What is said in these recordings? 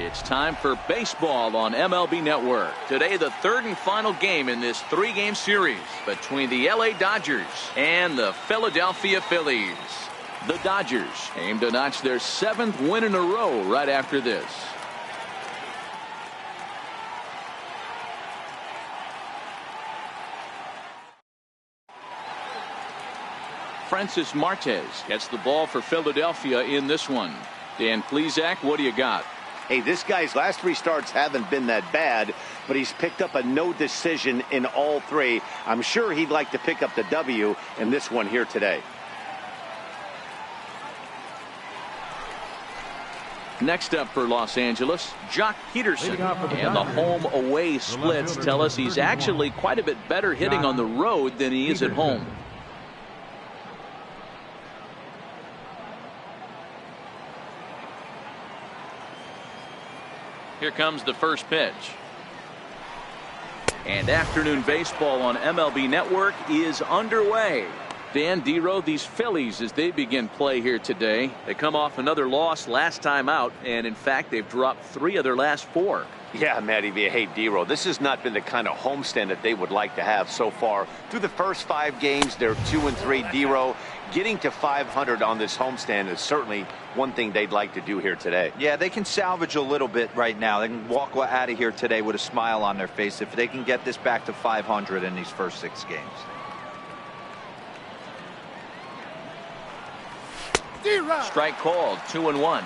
It's time for baseball on MLB Network. Today, the third and final game in this three-game series between the LA Dodgers and the Philadelphia Phillies. The Dodgers aim to notch their 7th win in a row right after this. Francis Martes gets the ball for Philadelphia in this one. Dan Plesac, what do you got? Hey, this guy's last 3 starts haven't been that bad, but he's picked up a no decision in all 3. I'm sure he'd like to pick up the W in this one here today. Next up for Los Angeles, Jock Peterson. And the home-away splits tell us he's actually quite a bit better hitting on the road than he is at home. Here comes the first pitch. And afternoon baseball on MLB Network is underway. Dan Dero, these Phillies, as they begin play here today, they come off another loss last time out, and in fact they've dropped 3 of their last 4. Yeah, Matty V. Hey, Dero, this has not been the kind of homestand that they would like to have so far. Through the first 5 games, they're 2-3. Dero, getting to 500 on this homestand is certainly one thing they'd like to do here today. Yeah, they can salvage a little bit right now. They can walk out of here today with a smile on their face if they can get this back to 500 in these first 6 games. Strike called, 2-1.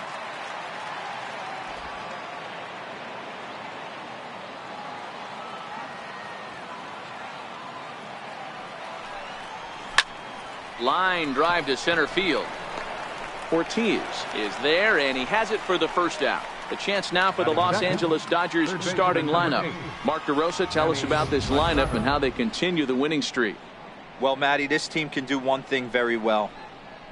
Line drive to center field. Ortiz is there, and he has it for the first out. The chance now for the Los Angeles Dodgers starting lineup. Mark DeRosa, tell us about this lineup and how they continue the winning streak. Well, Matty, this team can do one thing very well.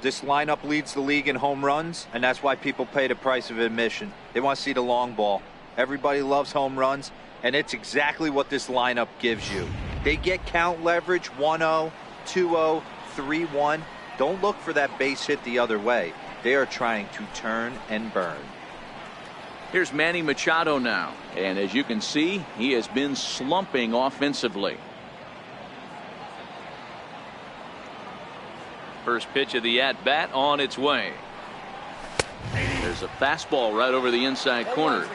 This lineup leads the league in home runs, and that's why people pay the price of admission. They want to see the long ball. Everybody loves home runs, and it's exactly what this lineup gives you. They get count leverage 1-0, 2-0, 3-1. Don't look for that base hit the other way. They are trying to turn and burn. Here's Manny Machado now, and as you can see, he has been slumping offensively. First pitch of the at-bat on its way. There's a fastball right over the inside corner.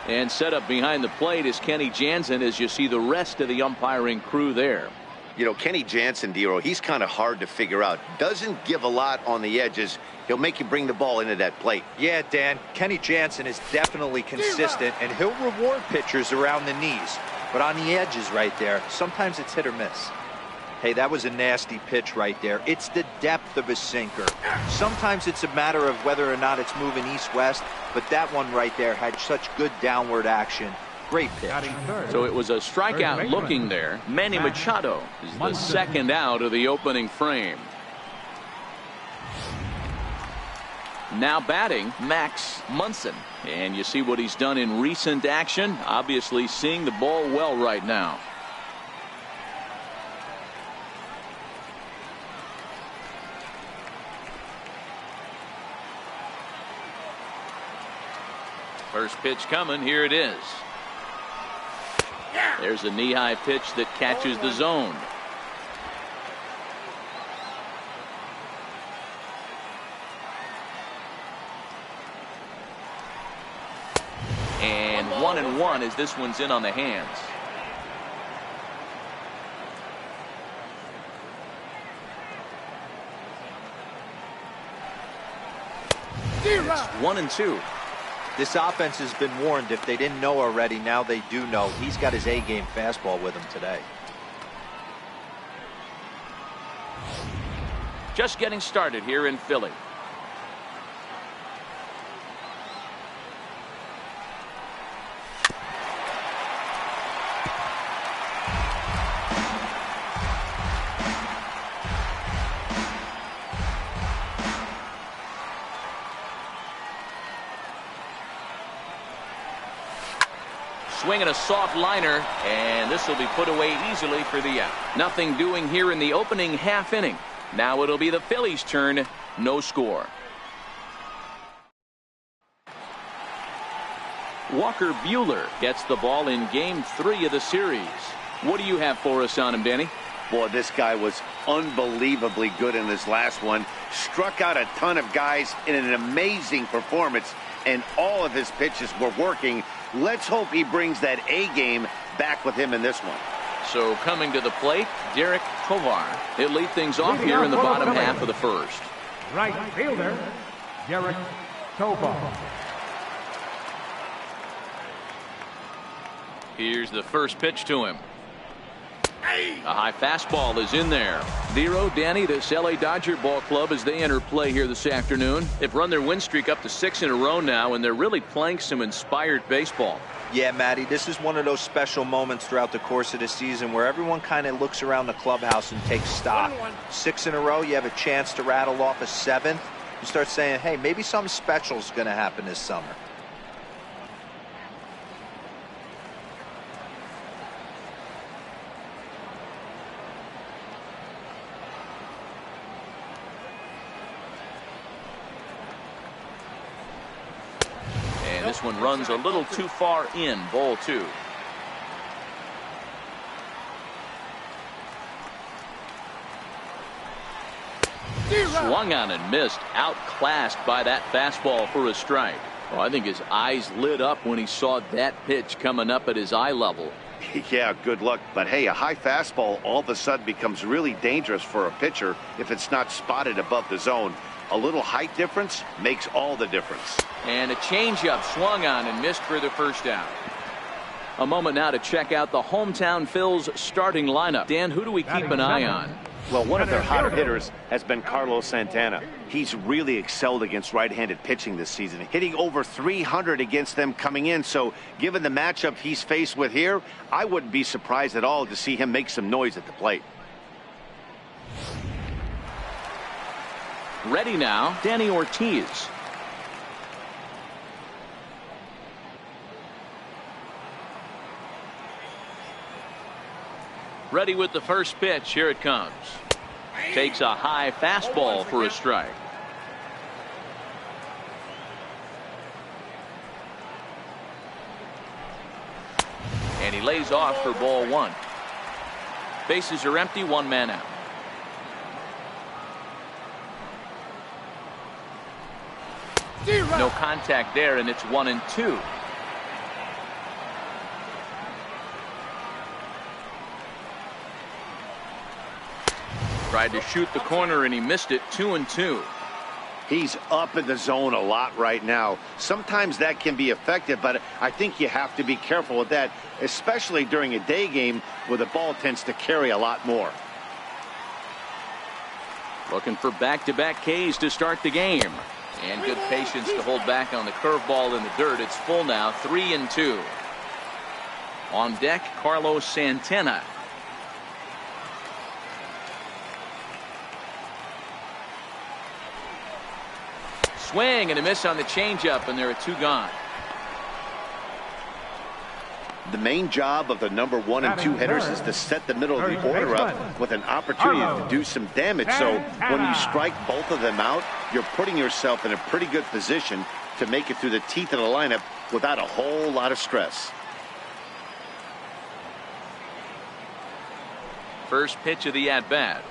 And set up behind the plate is Kenny Jansen as you see the rest of the umpiring crew there. You know, Kenny Jansen, Dero, he's kind of hard to figure out. Doesn't give a lot on the edges. He'll make you bring the ball into that plate. Yeah, Dan, Kenny Jansen is definitely consistent, and he'll reward pitchers around the knees. But on the edges right there, sometimes it's hit or miss. Hey, that was a nasty pitch right there. It's the depth of a sinker. Sometimes it's a matter of whether or not it's moving east-west, but that one right there had such good downward action. Great pitch. So it was a strikeout looking there. Manny Machado is the second out of the opening frame. Now batting, Max Munson. And you see what he's done in recent action. Obviously seeing the ball well right now. First pitch coming. Here it is. There's a knee-high pitch that catches the zone. And 1-1 as this one's in on the hands. It's 1-2. This offense has been warned. If they didn't know already, now they do know. He's got his A-game fastball with him today. Just getting started here in Philly. Swinging a soft liner, and this will be put away easily for the out. Nothing doing here in the opening half inning. Now it'll be the Phillies' turn. No score. Walker Buehler gets the ball in Game 3 of the series. What do you have for us on him, Danny? Boy, this guy was unbelievably good in his last one. Struck out a ton of guys in an amazing performance, and all of his pitches were working. Let's hope he brings that A game back with him in this one. So coming to the plate, Derek Tovar. He'll lead things off here in the bottom half of the first. Right fielder, Derek Tovar. Here's the first pitch to him. A high fastball is in there. Zero, Danny, this LA Dodger ball club as they enter play here this afternoon. They've run their win streak up to 6 in a row now, and they're really playing some inspired baseball. Yeah, Matty, this is one of those special moments throughout the course of the season where everyone kind of looks around the clubhouse and takes stock. 6 in a row, you have a chance to rattle off a 7th. You start saying, hey, maybe something special is going to happen this summer. This one runs a little too far in. Ball 2. Swung on and missed. Outclassed by that fastball for a strike. Well, I think his eyes lit up when he saw that pitch coming up at his eye level. Yeah, good luck. But hey, a high fastball all of a sudden becomes really dangerous for a pitcher if it's not spotted above the zone. A little height difference makes all the difference. And a changeup swung on and missed for the first out. A moment now to check out the hometown Phils starting lineup. Dan, who do we keep an eye on? Well, one of their hotter hitters has been Carlos Santana. He's really excelled against right-handed pitching this season, hitting over 300 against them coming in. So given the matchup he's faced with here, I wouldn't be surprised at all to see him make some noise at the plate. Ready now, Danny Ortiz. Ready with the first pitch. Here it comes. Takes a high fastball for a strike. And he lays off for ball 1. Bases are empty, 1 man out. No contact there, and it's 1-2. Tried to shoot the corner, and he missed it. 2-2. He's up in the zone a lot right now. Sometimes that can be effective, but I think you have to be careful with that, especially during a day game where the ball tends to carry a lot more. Looking for back-to-back Ks to start the game. And good patience to hold back on the curveball in the dirt. It's full now, 3-2. On deck, Carlos Santana. Swing and a miss on the changeup, and there are 2 gone. The main job of the number 1 and 2 hitters is to set the middle of the order up with an opportunity to do some damage. So when you strike both of them out, you're putting yourself in a pretty good position to make it through the teeth of the lineup without a whole lot of stress. First pitch of the at-bat.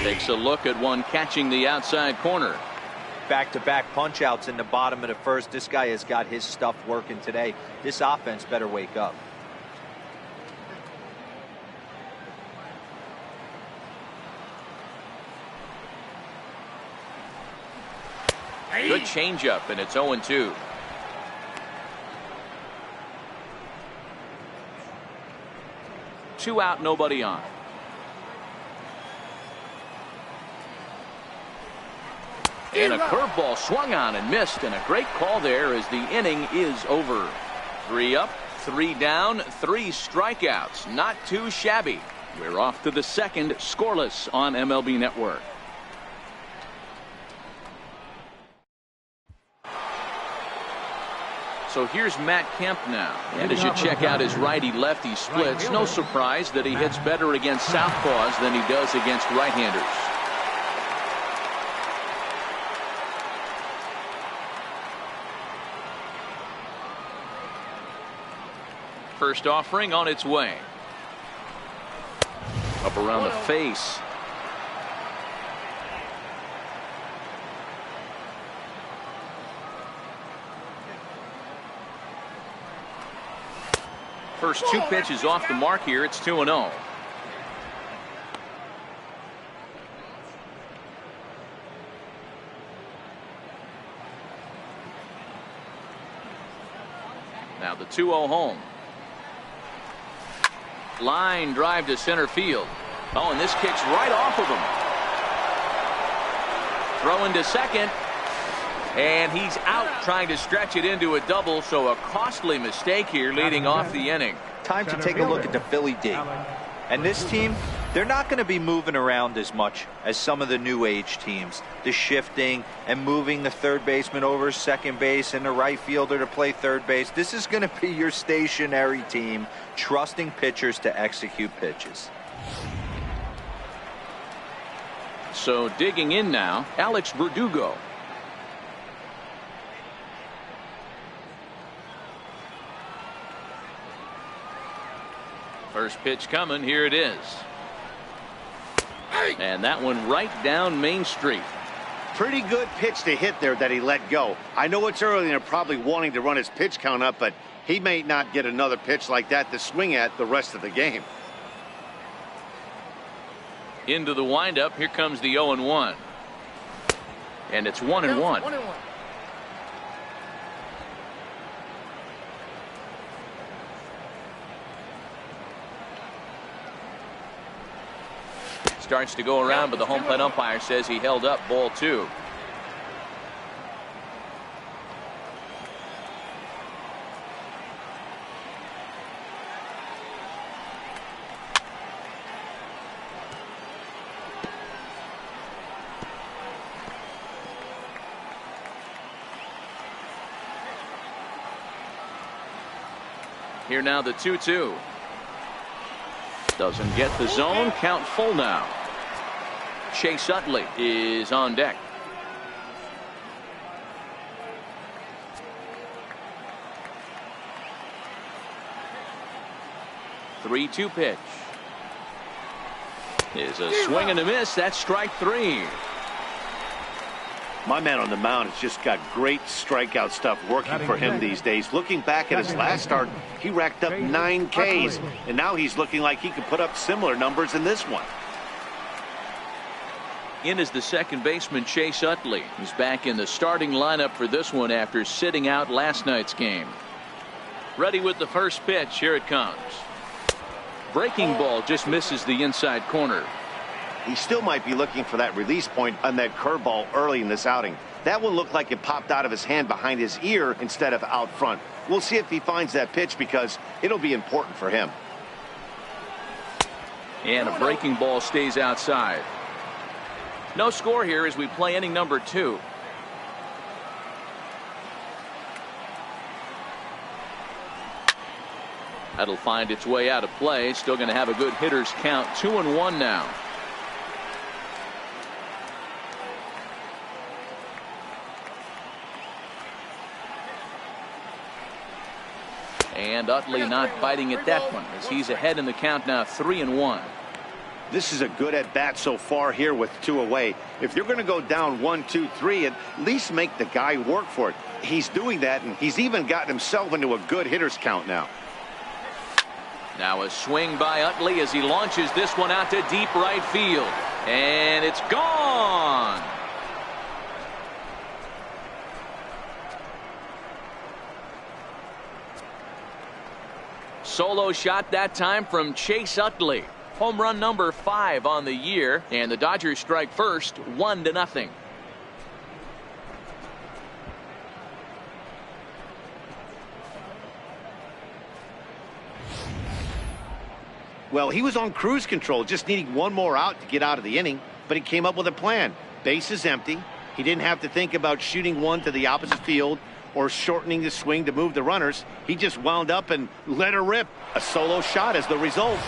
Takes a look at one catching the outside corner. Back-to-back punch-outs in the bottom of the first. This guy has got his stuff working today. This offense better wake up. Good changeup, and it's 0-2. Two out, nobody on. And a curveball swung on and missed, and a great call there as the inning is over. 3 up, 3 down, 3 strikeouts. Not too shabby. We're off to the second, scoreless on MLB Network. So here's Matt Kemp now. And as you check out his righty-lefty splits, no surprise that he hits better against southpaws than he does against right-handers. first offering on its way. Up around the face. First 2 pitches off the mark here. It's 2-0. Now the 2-0 home. Line drive to center field. Oh, and this kicks right off of him. Throw into second. And he's out trying to stretch it into a double, so a costly mistake here leading off the inning. Time to take a look at the Philly D. And this team, they're not going to be moving around as much as some of the new age teams. The shifting and moving the third baseman over second base and the right fielder to play third base. This is going to be your stationary team, trusting pitchers to execute pitches. So digging in now, Alex Verdugo. First pitch coming. Here it is. And that one right down Main Street. Pretty good pitch to hit there that he let go. I know it's early and they're probably wanting to run his pitch count up, but he may not get another pitch like that to swing at the rest of the game. Into the windup. Here comes the 0-1. And it's 1-1. Starts to go around, but the home plate umpire says he held up ball 2. Here now the 2-2. Doesn't get the zone. Count full now. Chase Utley is on deck. Three-two pitch. Is a swing and a miss. That's strike 3. My man on the mound has just got great strikeout stuff working for him these days. Looking back at his last start, he racked up 9 Ks, and now he's looking like he could put up similar numbers in this one. In is the second baseman, Chase Utley. He's back in the starting lineup for this one after sitting out last night's game. Ready with the first pitch. Here it comes. Breaking ball just misses the inside corner. He still might be looking for that release point on that curveball early in this outing. That one looked like it popped out of his hand behind his ear instead of out front. We'll see if he finds that pitch because it'll be important for him. And a breaking ball stays outside. No score here as we play inning number 2. That'll find its way out of play. Still going to have a good hitter's count. 2-1 now. And Utley not biting at that one as he's ahead in the count now, 3-1. This is a good at bat so far here with 2 away. If you're going to go down 1, 2, 3, at least make the guy work for it. He's doing that, and he's even gotten himself into a good hitter's count now. Now a swing by Utley as he launches this one out to deep right field. And it's gone. Solo shot that time from Chase Utley. Home run number 5 on the year, and the Dodgers strike first, 1-0. Well, he was on cruise control, just needing one more out to get out of the inning, but he came up with a plan. Base is empty. He didn't have to think about shooting one to the opposite field or shortening the swing to move the runners. He just wound up and let her rip. A solo shot as the result.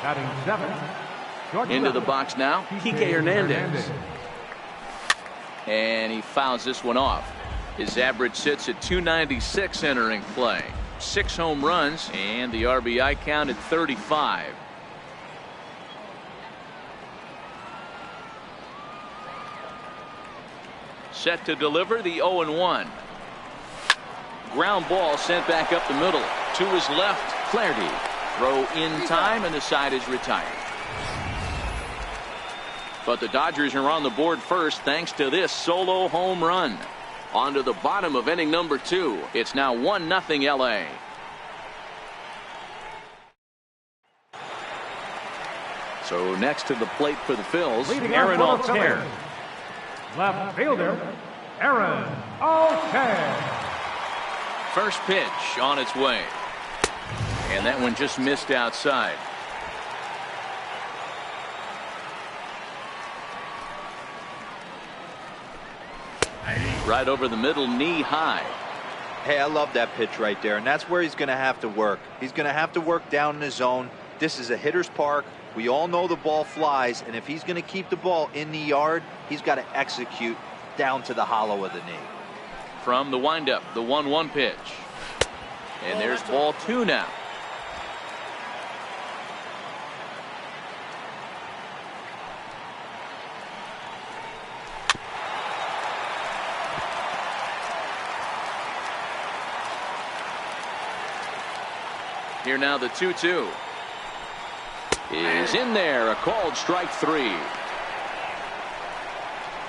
Batting 7. Into the box now, Kike Hernandez. And he fouls this one off. His average sits at 296 entering play. 6 home runs, and the RBI count at 35. Set to deliver the 0-1. Ground ball sent back up the middle. To his left, Flaherty. Throw in time, and the side is retired. But the Dodgers are on the board first thanks to this solo home run. On to the bottom of inning number 2. It's now 1-0 LA. So next to the plate for the Phils, Leading Aaron off for the Altair. Phillies, left fielder, Aaron Altair. First pitch on its way. And that one just missed outside. Right over the middle, knee high. Hey, I love that pitch right there, and that's where he's going to have to work. He's going to have to work down in the zone. This is a hitter's park. We all know the ball flies, and if he's going to keep the ball in the yard, he's got to execute down to the hollow of the knee. From the windup, the 1-1 pitch. And there's ball 2 now. Here now the 2-2 is in there, a called strike 3.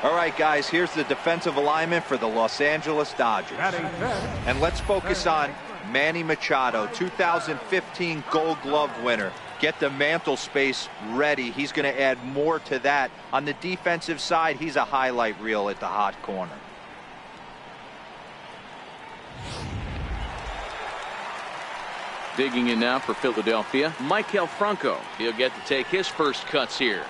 All right, guys, here's the defensive alignment for the Los Angeles Dodgers. And let's focus on Manny Machado, 2015 Gold Glove winner. Get the mantle space ready. He's going to add more to that. On the defensive side, he's a highlight reel at the hot corner. Digging in now for Philadelphia, Maikel Franco. He'll get to take his first cuts here.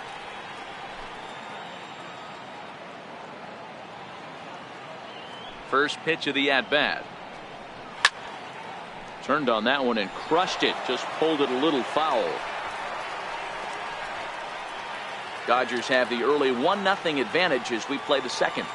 First pitch of the at-bat. Turned on that one and crushed it. Just pulled it a little foul. Dodgers have the early 1-0 advantage as we play the second.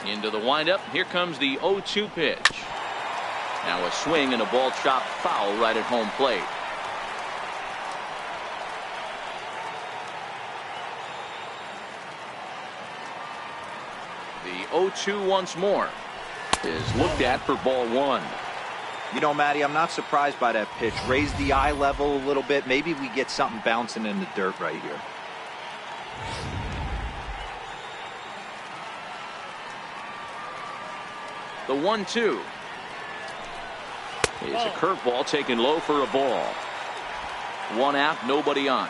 Into the windup. Here comes the 0-2 pitch. Now a swing and a ball chopped foul right at home plate. The 0-2 once more is looked at for ball 1. You know, Matty, I'm not surprised by that pitch. Raise the eye level a little bit. Maybe we get something bouncing in the dirt right here. The 1-2 is a curveball taken low for a ball. 1 out, nobody on.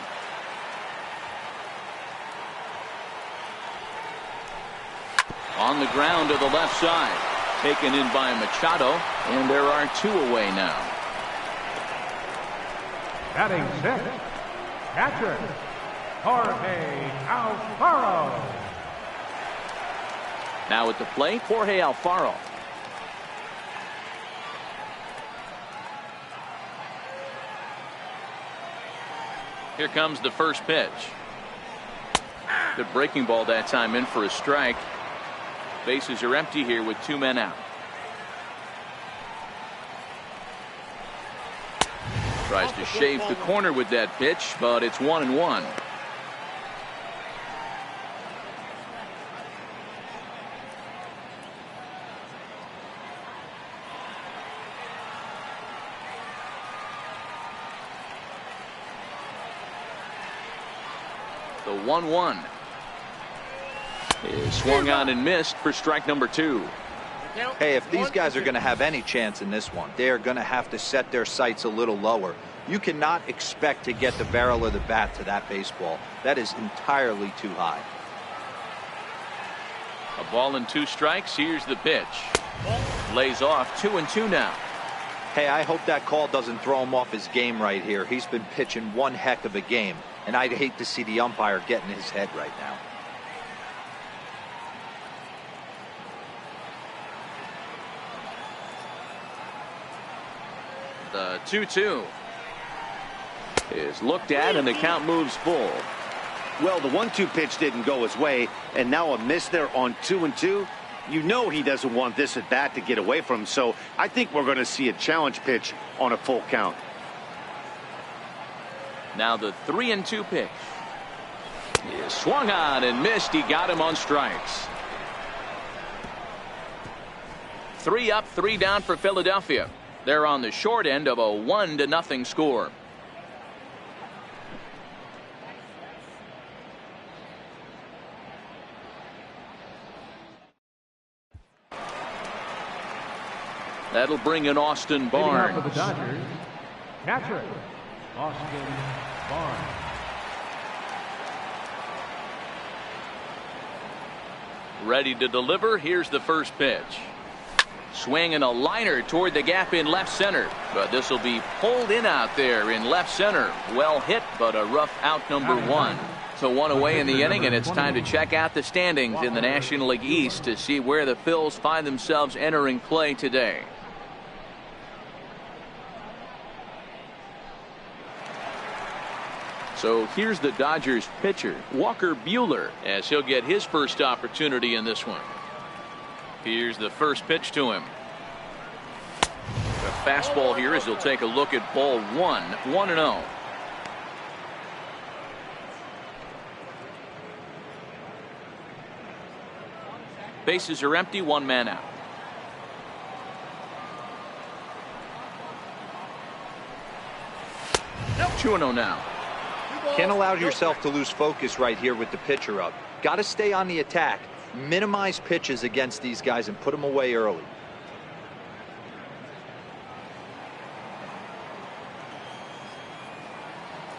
On the ground to the left side. Taken in by Machado, and there are 2 away now. Batting 6, catcher, Jorge Alfaro. Now at the plate, Jorge Alfaro. Here comes the first pitch. Good breaking ball that time, in for a strike. Bases are empty here with 2 men out. Tries to shave the corner with that pitch, but it's 1-1. The 1-1 is swung on and missed for strike number 2. Hey, if these guys are going to have any chance in this one, they are going to have to set their sights a little lower. You cannot expect to get the barrel of the bat to that baseball. That is entirely too high. A ball and 2 strikes. Here's the pitch. Lays off. 2-2 now. Hey, I hope that call doesn't throw him off his game right here. He's been pitching one heck of a game, and I'd hate to see the umpire get in his head right now. The 2-2 is looked at, and the count moves full. Well, the 1-2 pitch didn't go his way, and now a miss there on 2-2. You know he doesn't want this at bat to get away from him, so I think we're going to see a challenge pitch on a full count. Now the 3-2 pitch is swung on and missed. He got him on strikes. 3 up, 3 down for Philadelphia. They're on the short end of a 1-0 score. That'll bring in Austin Barnes. For the Dodgers, catcher, Austin Barnes. Ready to deliver. Here's the first pitch. Swing and a liner toward the gap in left center. But this will be pulled in out there in left center. Well hit, but a rough out, number 1. So 1 away in the inning, and it's time to check out the standings in the National League East to see where the Phils find themselves entering play today. So here's the Dodgers pitcher, Walker Buehler, as he'll get his first opportunity in this one. Here's the first pitch to him. A fastball here as he'll take a look at ball 1, 1-0. Bases are empty, 1 man out. No, 2-0 now. Can't allow yourself to lose focus right here with the pitcher up. Got to stay on the attack. Minimize pitches against these guys and put them away early.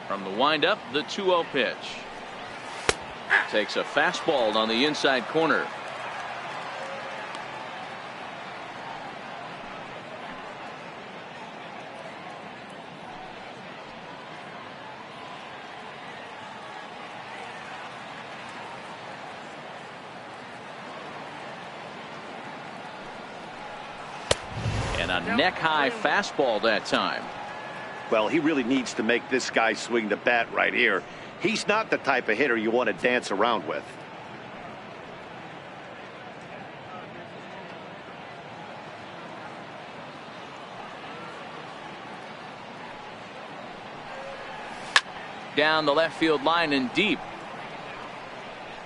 From the windup, the 2-0 pitch. Takes a fastball on the inside corner. A neck-high fastball that time. Well, he really needs to make this guy swing the bat right here. He's not the type of hitter you want to dance around with. Down the left field line and deep.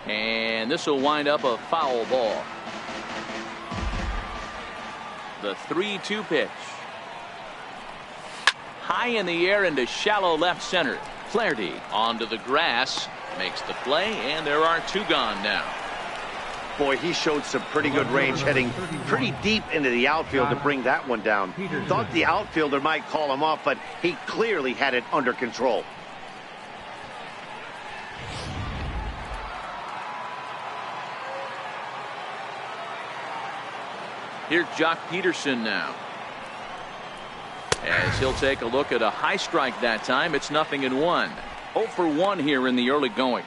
And this will wind up a foul ball. The 3-2 pitch. High in the air into shallow left center. Flaherty onto the grass. Makes the play, and there are 2 gone now. Boy, he showed some pretty good range heading pretty deep into the outfield to bring that one down. Thought the outfielder might call him off, but he clearly had it under control. Here's Jock Peterson now. As he'll take a look at a high strike that time. It's 0-1. 0 for 1 here in the early going.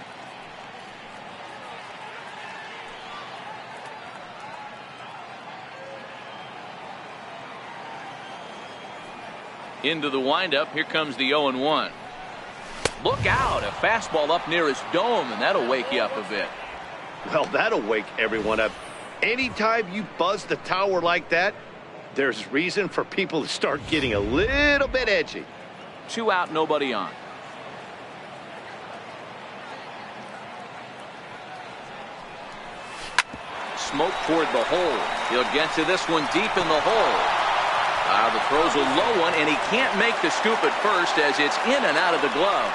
Into the windup. Here comes the 0-1. Look out. A fastball up near his dome, and that'll wake you up a bit. Well, that'll wake everyone up. Anytime you buzz the tower like that, there's reason for people to start getting a little bit edgy. 2 out, nobody on. Smoke toward the hole. He'll get to this one deep in the hole. The throw's a low one, and he can't make the scoop at first as it's in and out of the glove.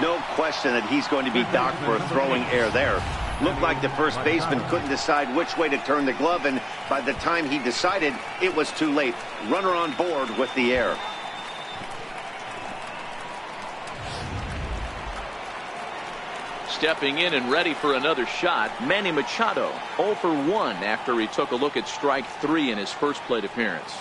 No question that he's going to be docked for throwing error there. Looked like the first baseman couldn't decide which way to turn the glove, and by the time he decided, it was too late. Runner on board with the error. Stepping in and ready for another shot, Manny Machado, 0 for 1 after he took a look at strike 3 in his first plate appearance.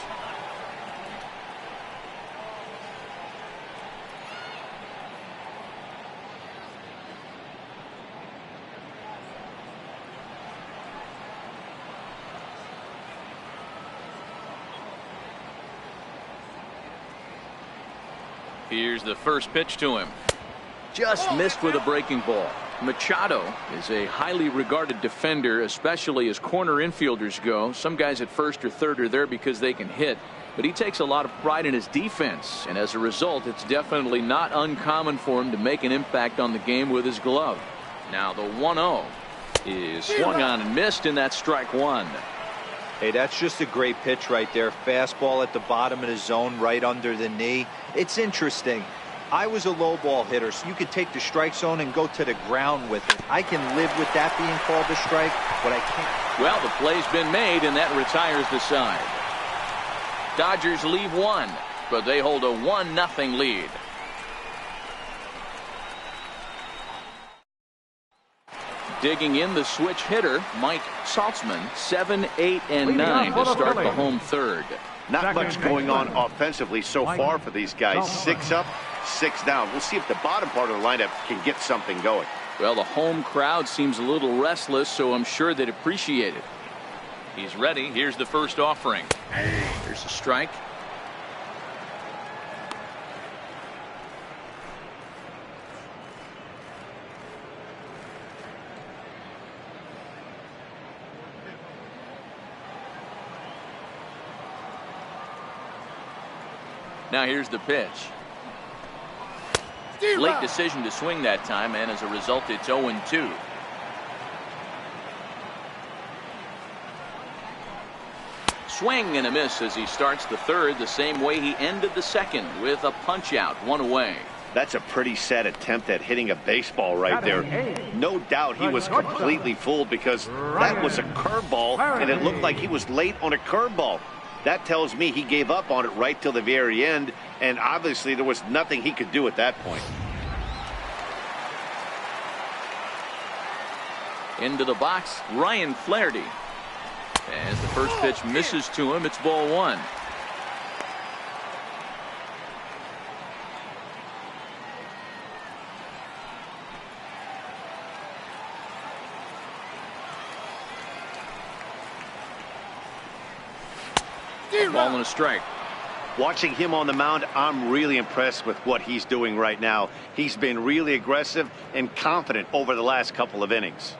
Here's the first pitch to him. Just missed with a breaking ball. Machado is a highly regarded defender, especially as corner infielders go. Some guys at first or third are there because they can hit, but he takes a lot of pride in his defense, and as a result, it's definitely not uncommon for him to make an impact on the game with his glove. Now the 1-0 is swung on and missed, and that's strike one. Hey, that's just a great pitch right there. Fastball at the bottom of the zone, right under the knee. It's interesting. I was a low ball hitter, so you could take the strike zone and go to the ground with it. I can live with that being called a strike, but I can't. Well, the play's been made, and that retires the side. Dodgers leave one, but they hold a 1-0 lead. Digging in, the switch hitter, Mike Saltzman, 7, 8, and 9 to start the home third. Not much going on offensively so far for these guys. 6 up, 6 down. We'll see if the bottom part of the lineup can get something going. Well, the home crowd seems a little restless, so I'm sure they'd appreciate it. He's ready. Here's the first offering. Here's a strike. Now here's the pitch. Late decision to swing that time, and as a result, it's 0-2. Swing and a miss as he starts the third the same way he ended the second, with a punch out, 1 away. That's a pretty sad attempt at hitting a baseball right there. No doubt he was completely fooled because that was a curveball, and it looked like he was late on a curveball. That tells me he gave up on it right till the very end, and obviously there was nothing he could do at that point. Into the box, Ryan Flaherty. As the first pitch misses to him, it's ball one. Ball and a strike. Watching him on the mound, I'm really impressed with what he's doing right now. He's been really aggressive and confident over the last couple of innings.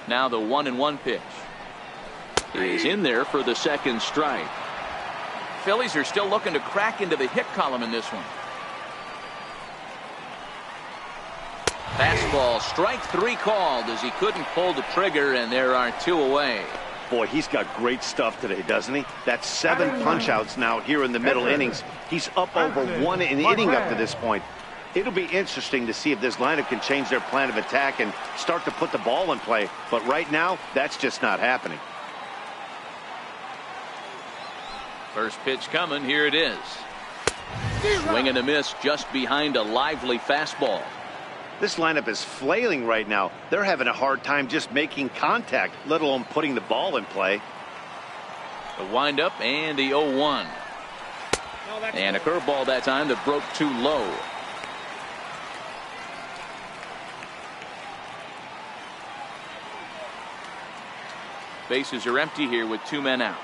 Now the 1-1 pitch. He's in there for the second strike. Phillies are still looking to crack into the hit column in this one. Fastball, strike 3 called as he couldn't pull the trigger, and there are 2 away. Boy, he's got great stuff today, doesn't he? That's 7 punch-outs now here in the middle innings. He's up over 1 inning up to this point. It'll be interesting to see if this lineup can change their plan of attack and start to put the ball in play. But right now, that's just not happening. First pitch coming. Here it is. Swing and a miss just behind a lively fastball. This lineup is flailing right now. They're having a hard time just making contact, let alone putting the ball in play. The windup and the 0-1. And a curveball that time that broke too low. Bases are empty here with 2 men out.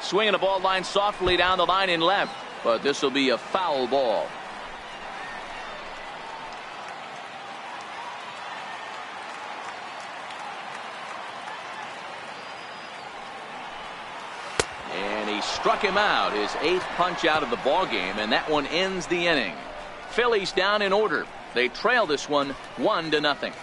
Swinging a ball line softly down the line in left. But this will be a foul ball. And he struck him out, his 8th punch out of the ball game, and that one ends the inning. Phillies down in order. They trail this one 1-0.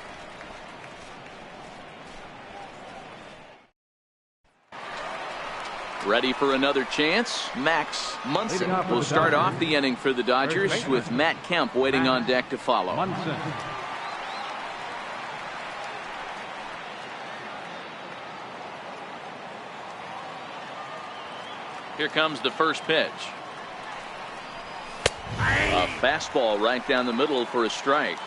Ready for another chance. Max Munson will start off the inning for the Dodgers, with Matt Kemp waiting on deck to follow. Here comes the first pitch. A fastball right down the middle for a strike.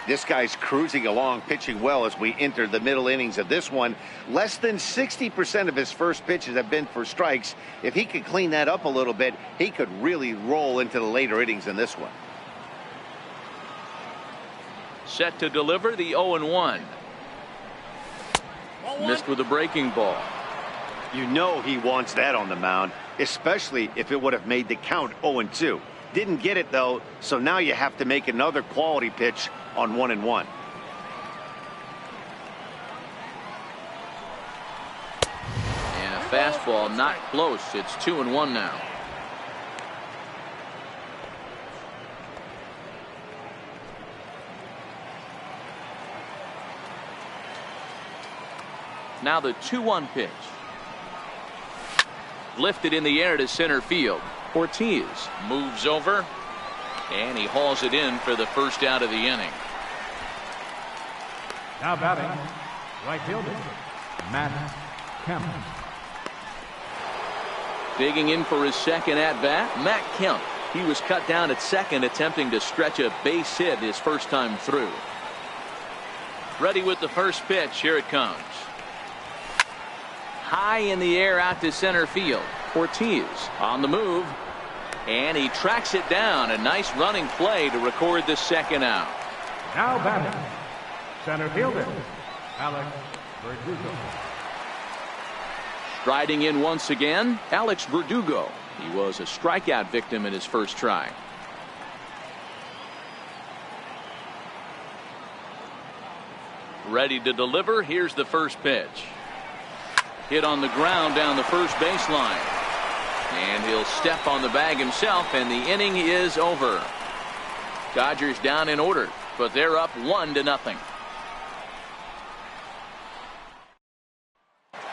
This guy's cruising along, pitching well as we enter the middle innings of this one. Less than 60% of his first pitches have been for strikes. If he could clean that up a little bit, he could really roll into the later innings in this one. Set to deliver the 0-1. missed with a breaking ball. You know he wants that on the mound, especially if it would have made the count 0-2. Didn't get it, though, so now you have to make another quality pitch on 1-1. And a fastball not close. It's 2-1 now. Now the 2-1 pitch. Lifted in the air to center field. Ortiz moves over, and he hauls it in for the first out of the inning. Now batting, right fielder, Matt Kemp. Digging in for his second at-bat, Matt Kemp. He was cut down at second, attempting to stretch a base hit his first time through. Ready with the first pitch. Here it comes. High in the air out to center field. Ortiz on the move, and he tracks it down. A nice running play to record the second out. Now batting, center fielder, Alex Verdugo. Striding in once again, Alex Verdugo. He was a strikeout victim in his first try. Ready to deliver. Here's the first pitch. Hit on the ground down the first baseline. And he'll step on the bag himself, and the inning is over. Dodgers down in order, but they're up 1-0.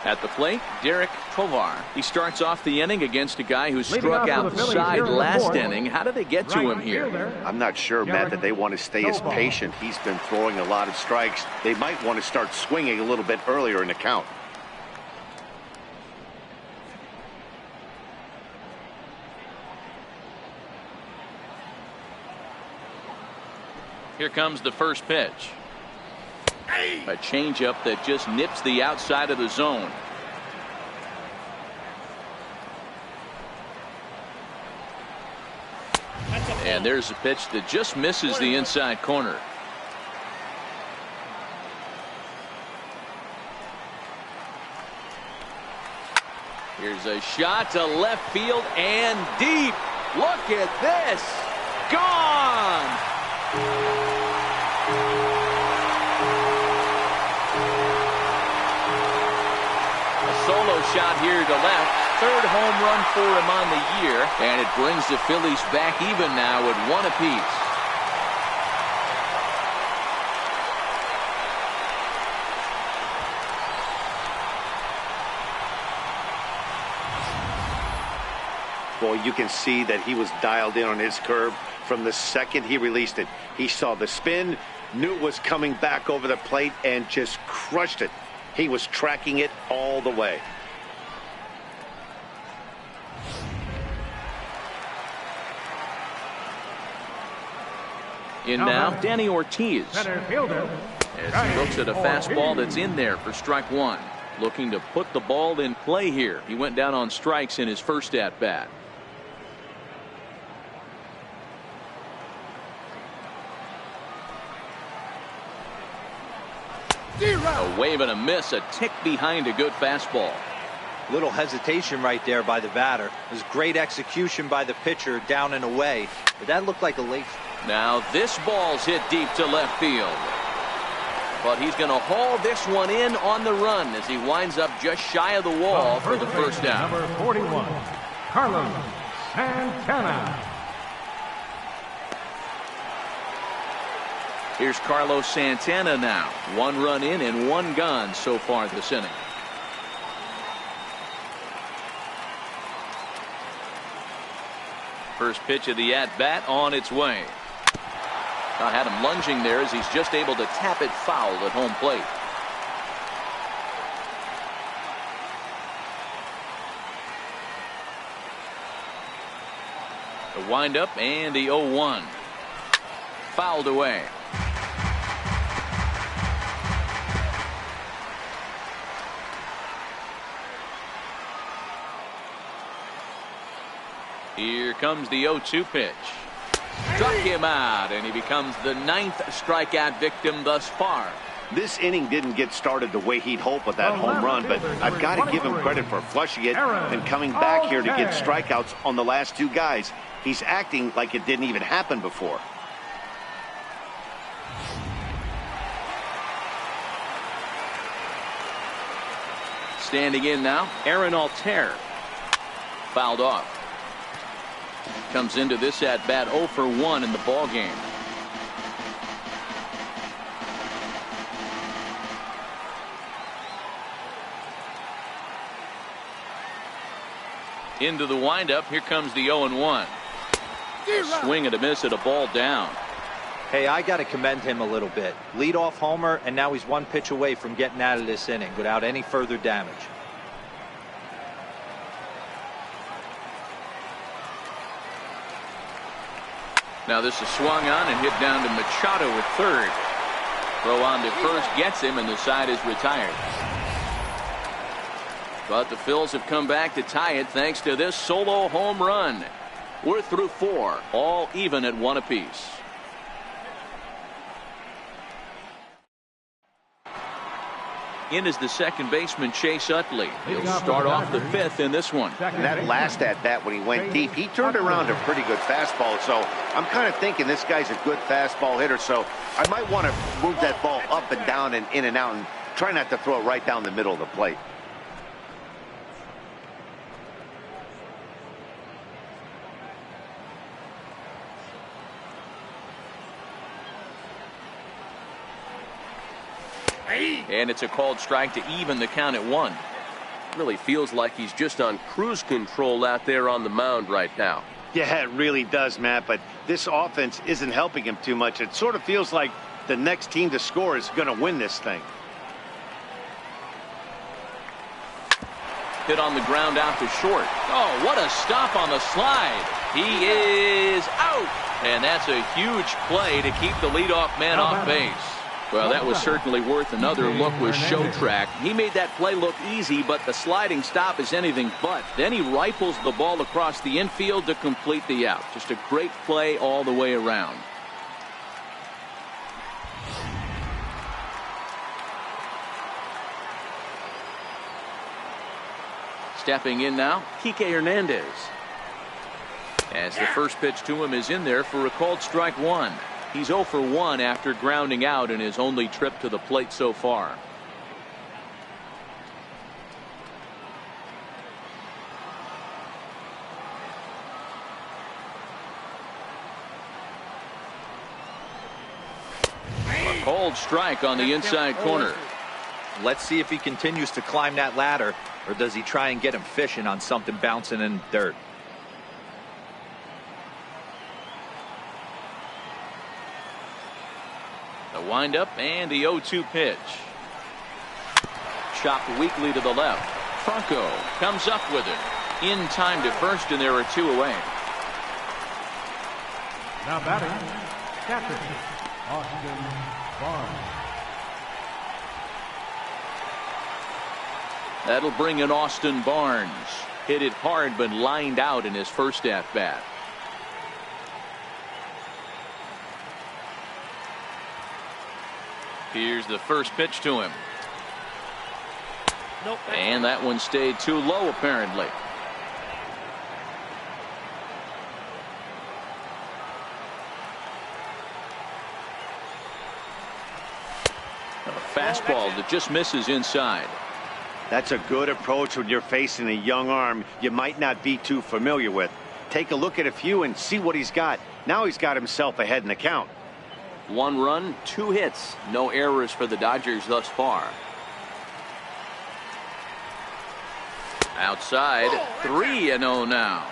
At the plate, Derek Tovar. He starts off the inning against a guy who struck outside last inning. How did they get to him here? I'm not sure, Matt, that they want to stay as patient. He's been throwing a lot of strikes. They might want to start swinging a little bit earlier in the count. Here comes the first pitch. A changeup that just nips the outside of the zone. And there's a pitch that just misses the inside corner. Here's a shot to left field and deep. Look at this. Gone. Solo shot here to left. Third home run for him on the year, and it brings the Phillies back even now at 1 apiece. Boy, you can see that he was dialed in on his curve from the second he released it. He saw the spin, knew it was coming back over the plate, and just crushed it. He was tracking it all the way. In now, Danny Ortiz. Center fielder, As he looks at a fastball that's in there for strike one. Looking to put the ball in play here. He went down on strikes in his first at-bat. A wave and a miss, a tick behind a good fastball. Little hesitation right there by the batter. It was great execution by the pitcher down and away, but that looked like a late. Now this ball's hit deep to left field. But he's going to haul this one in on the run as he winds up just shy of the wall for the first out. Number 41, Carlos Santana. Here's Carlos Santana now. 1 run in and 1 gone so far this inning. First pitch of the at-bat on its way. I had him lunging there as he's just able to tap it foul at home plate. The windup and the 0-1. Fouled away. Here comes the 0-2 pitch. Struck him out, and he becomes the 9th strikeout victim thus far. This inning didn't get started the way he'd hoped with that home run, but I've got to give him credit for flushing it and coming back here to get strikeouts on the last two guys. He's acting like it didn't even happen before. Standing in now, Aaron Altair. Fouled off. Comes into this at bat 0 for 1 in the ball game. Into the windup. Here comes the 0-1. A swing and a miss at a ball down. Hey, I got to commend him a little bit. Leadoff homer, and now he's one pitch away from getting out of this inning without any further damage. Now this is swung on and hit down to Machado at third. Throw on to first gets him, and the side is retired. But the Phils have come back to tie it thanks to this solo home run. We're through 4, all even at 1 apiece. In is the second baseman, Chase Utley. He'll start off the 5th in this one. And that last at bat when he went deep, he turned around a pretty good fastball. So I'm kind of thinking this guy's a good fastball hitter. So I might want to move that ball up and down and in and out and try not to throw it right down the middle of the plate. And it's a called strike to even the count at 1. Really feels like he's just on cruise control out there on the mound right now. Yeah, it really does, Matt. But this offense isn't helping him too much. It sort of feels like the next team to score is going to win this thing. Hit on the ground out to short. Oh, what a stop on the slide. He is out. And that's a huge play to keep the leadoff man off base. Well, that was certainly worth another look with Show Track. He made that play look easy, but the sliding stop is anything but. Then he rifles the ball across the infield to complete the out. Just a great play all the way around. Stepping in now, Kike Hernandez. As the first pitch to him is in there for a called strike 1. He's 0 for 1 after grounding out in his only trip to the plate so far. A cold strike on the inside corner. Let's see if he continues to climb that ladder, or does he try and get him fishing on something bouncing in the dirt. The windup and the 0-2 pitch. Chopped weakly to the left. Franco comes up with it. In time to first, and there are 2 away. Now batting, catcher, Austin Barnes. That'll bring in Austin Barnes. Hit it hard but lined out in his first at bat. Here's the first pitch to him. Nope. And that one stayed too low apparently. A fastball that just misses inside. That's a good approach when you're facing a young arm you might not be too familiar with. Take a look at a few and see what he's got. Now he's got himself ahead in the count. 1 run, 2 hits. No errors for the Dodgers thus far. Outside, 3-0 now.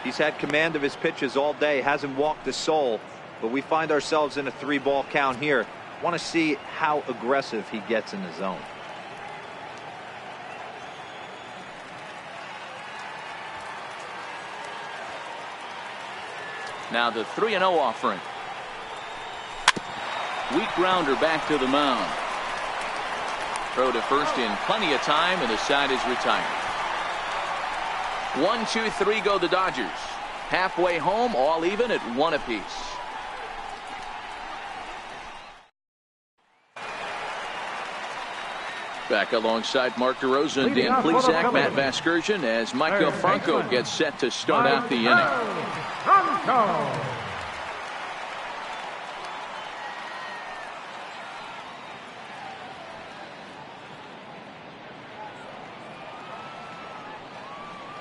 He's had command of his pitches all day, hasn't walked a soul, but we find ourselves in a 3-ball count here. Want to see how aggressive he gets in the zone. Now the 3-0 offering. Weak grounder back to the mound. Throw to first in plenty of time, and the side is retired. 1, 2, 3 go the Dodgers. Halfway home, all even at 1 apiece. Back alongside Mark DeRosa, Dan Plesac, Matt Vasgersian as Michael Franco gets set to start out the inning.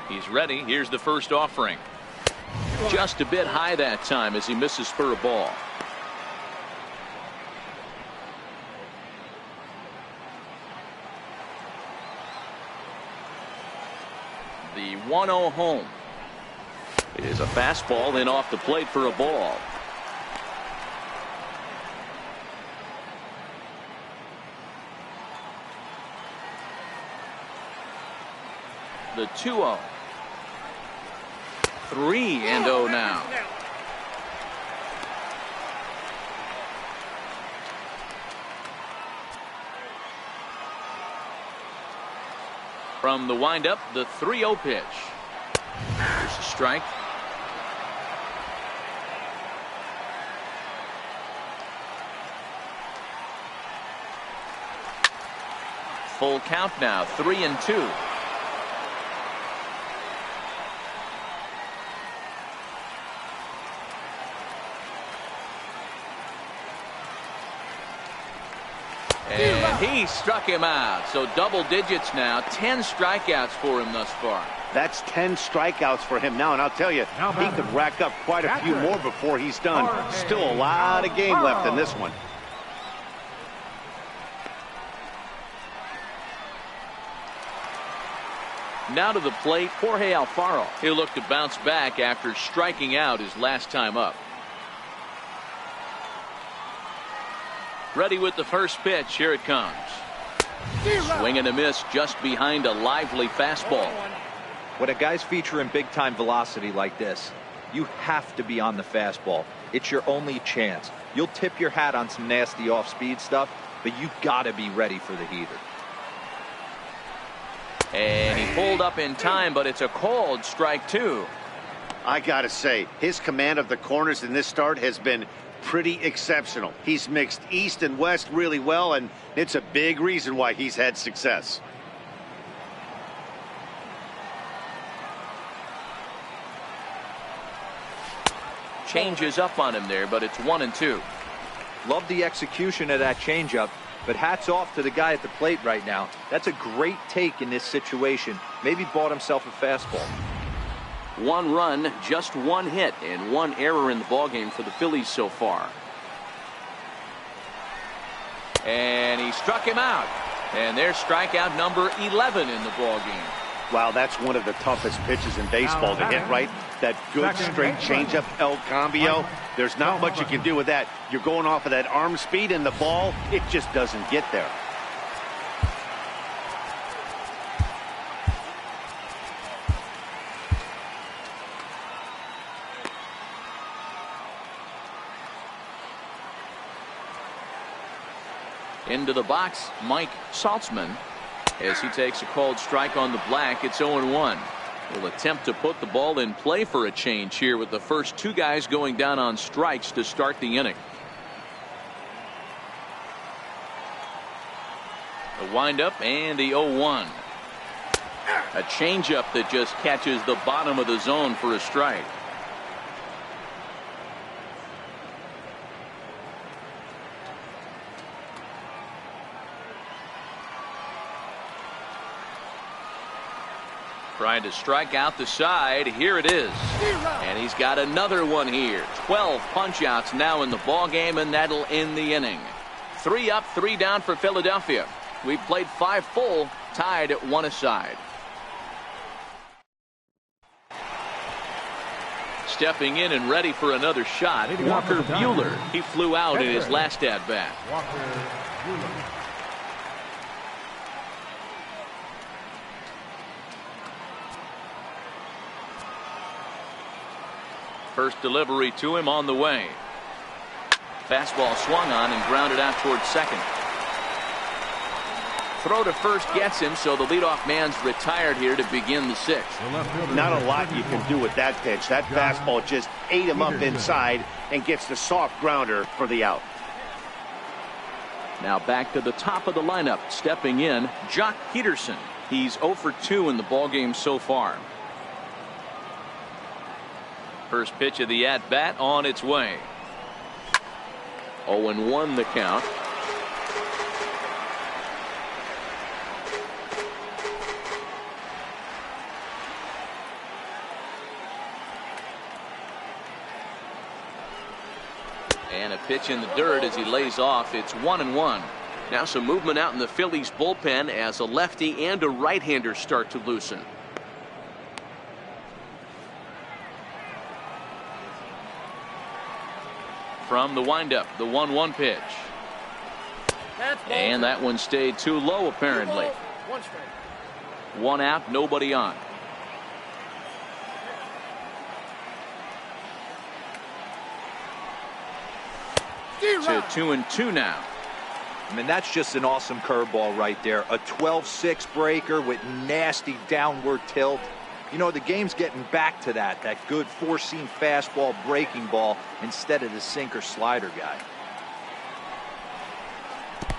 He's ready. Here's the first offering. Just a bit high that time as he misses for a ball. The 1-0 home. It is a fastball in off the plate for a ball. The 2-0. 3-0 now. From the windup, the 3-0 pitch. There's a strike. Full count now, 3-2. And he struck him out. So double digits now. 10 strikeouts for him thus far. That's 10 strikeouts for him now. And I'll tell you, he could rack up quite a few more before he's done. Still a lot of game left in this one. Now to the plate, Jorge Alfaro. He'll look to bounce back after striking out his last time up. Ready with the first pitch. Here it comes. Swing and a miss just behind a lively fastball. When a guy's featuring big-time velocity like this, you have to be on the fastball. It's your only chance. You'll tip your hat on some nasty off-speed stuff, but you got to be ready for the heater. And he pulled up in time, but it's a called strike two. I got to say, his command of the corners in this start has been pretty exceptional. He's mixed east and west really well, and it's a big reason why he's had success. Changes up on him there, but it's 1-2. Love the execution of that changeup, but hats off to the guy at the plate right now. That's a great take in this situation. Maybe bought himself a fastball. 1 run, just 1 hit, and 1 error in the ballgame for the Phillies so far. And he struck him out. And there's strikeout number 11 in the ballgame. Wow, that's one of the toughest pitches in baseball to hit, right? That good straight changeup, El Cambio. There's not much you can do with that. You're going off of that arm speed, and the ball, it just doesn't get there. Into the box, Mike Saltzman, as he takes a called strike on the black. It's 0-1. Will attempt to put the ball in play for a change here with the first 2 guys going down on strikes to start the inning. The windup and the 0-1. A changeup that just catches the bottom of the zone for a strike. Trying to strike out the side. Here it is. And he's got another one here. 12 punch-outs now in the ball game, and that'll end the inning. 3 up, 3 down for Philadelphia. We've played 5 full, tied at 1 aside. Stepping in and ready for another shot, Walker Buehler. He flew out in his last at-bat. First delivery to him on the way. Fastball swung on and grounded out towards second. Throw to first gets him, so the leadoff man's retired here to begin the 6th. Not a lot you can do with that pitch. That fastball just ate him up inside and gets the soft grounder for the out. Now back to the top of the lineup. Stepping in, Jock Peterson. He's 0 for 2 in the ballgame so far. First pitch of the at-bat on its way. 0-1 the count. And a pitch in the dirt as he lays off. It's 1-1. Now some movement out in the Phillies bullpen as a lefty and a right-hander start to loosen. From the windup, the 1-1 pitch. And that one stayed too low apparently. One out, nobody on. To 2-2 now. I mean, that's just an awesome curveball right there. A 12-6 breaker with nasty downward tilt. You know, the game's getting back to that good four-seam fastball breaking ball instead of the sinker slider guy.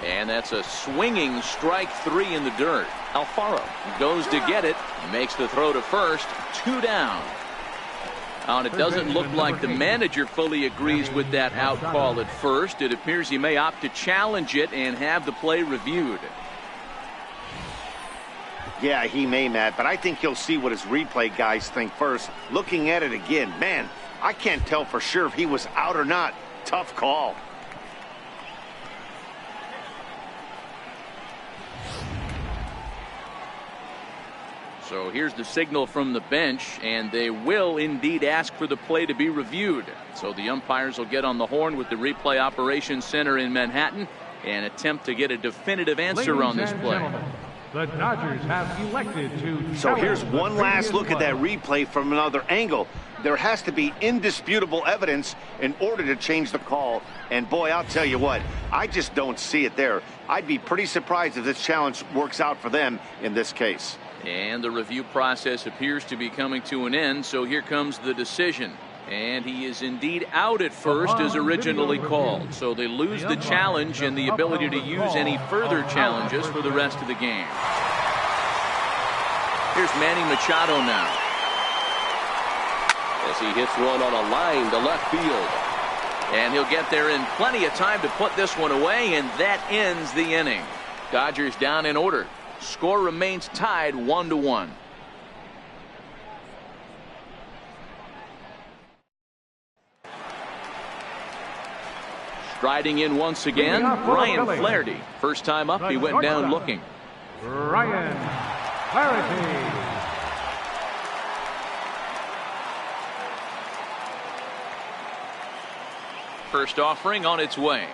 And that's a swinging strike 3 in the dirt. Alfaro goes to get it, makes the throw to first, 2 down. And it doesn't look like the manager fully agrees with that out call at first. It appears he may opt to challenge it and have the play reviewed. Yeah, he may, Matt, but I think he'll see what his replay guys think first. Looking at it again, man, I can't tell for sure if he was out or not. Tough call. So here's the signal from the bench, and they will indeed ask for the play to be reviewed. So the umpires will get on the horn with the replay operations center in Manhattan and attempt to get a definitive answer on this play. The Dodgers have elected to. So here's one last look at that replay from another angle. There has to be indisputable evidence in order to change the call. And boy, I'll tell you what, I just don't see it there. I'd be pretty surprised if this challenge works out for them in this case. And the review process appears to be coming to an end, so here comes the decision. And he is indeed out at first as originally called. So they lose the challenge and the ability to use any further challenges for the rest of the game. Here's Manny Machado now, as he hits one on a line to left field. and he'll get there in plenty of time to put this one away, and that ends the inning. Dodgers down in order. Score remains tied 1-1. Striding in once again, Ryan Flaherty. First time up, he went down looking. Ryan Flaherty. First offering on its way.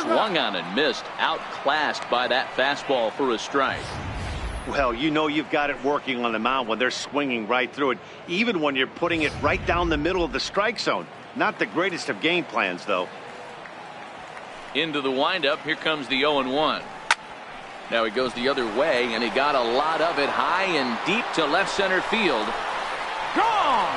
Swung on and missed. Outclassed by that fastball for a strike. Well, you know you've got it working on the mound when they're swinging right through it, even when you're putting it right down the middle of the strike zone. Not the greatest of game plans, though. Into the windup. Here comes the 0-1. Now he goes the other way, and he got a lot of it high and deep to left center field. Gone!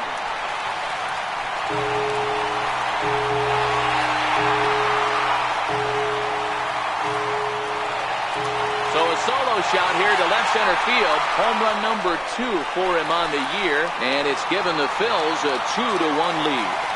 So a solo shot here to left center field. Home run number 2 for him on the year, and it's given the Phils a 2-1 lead.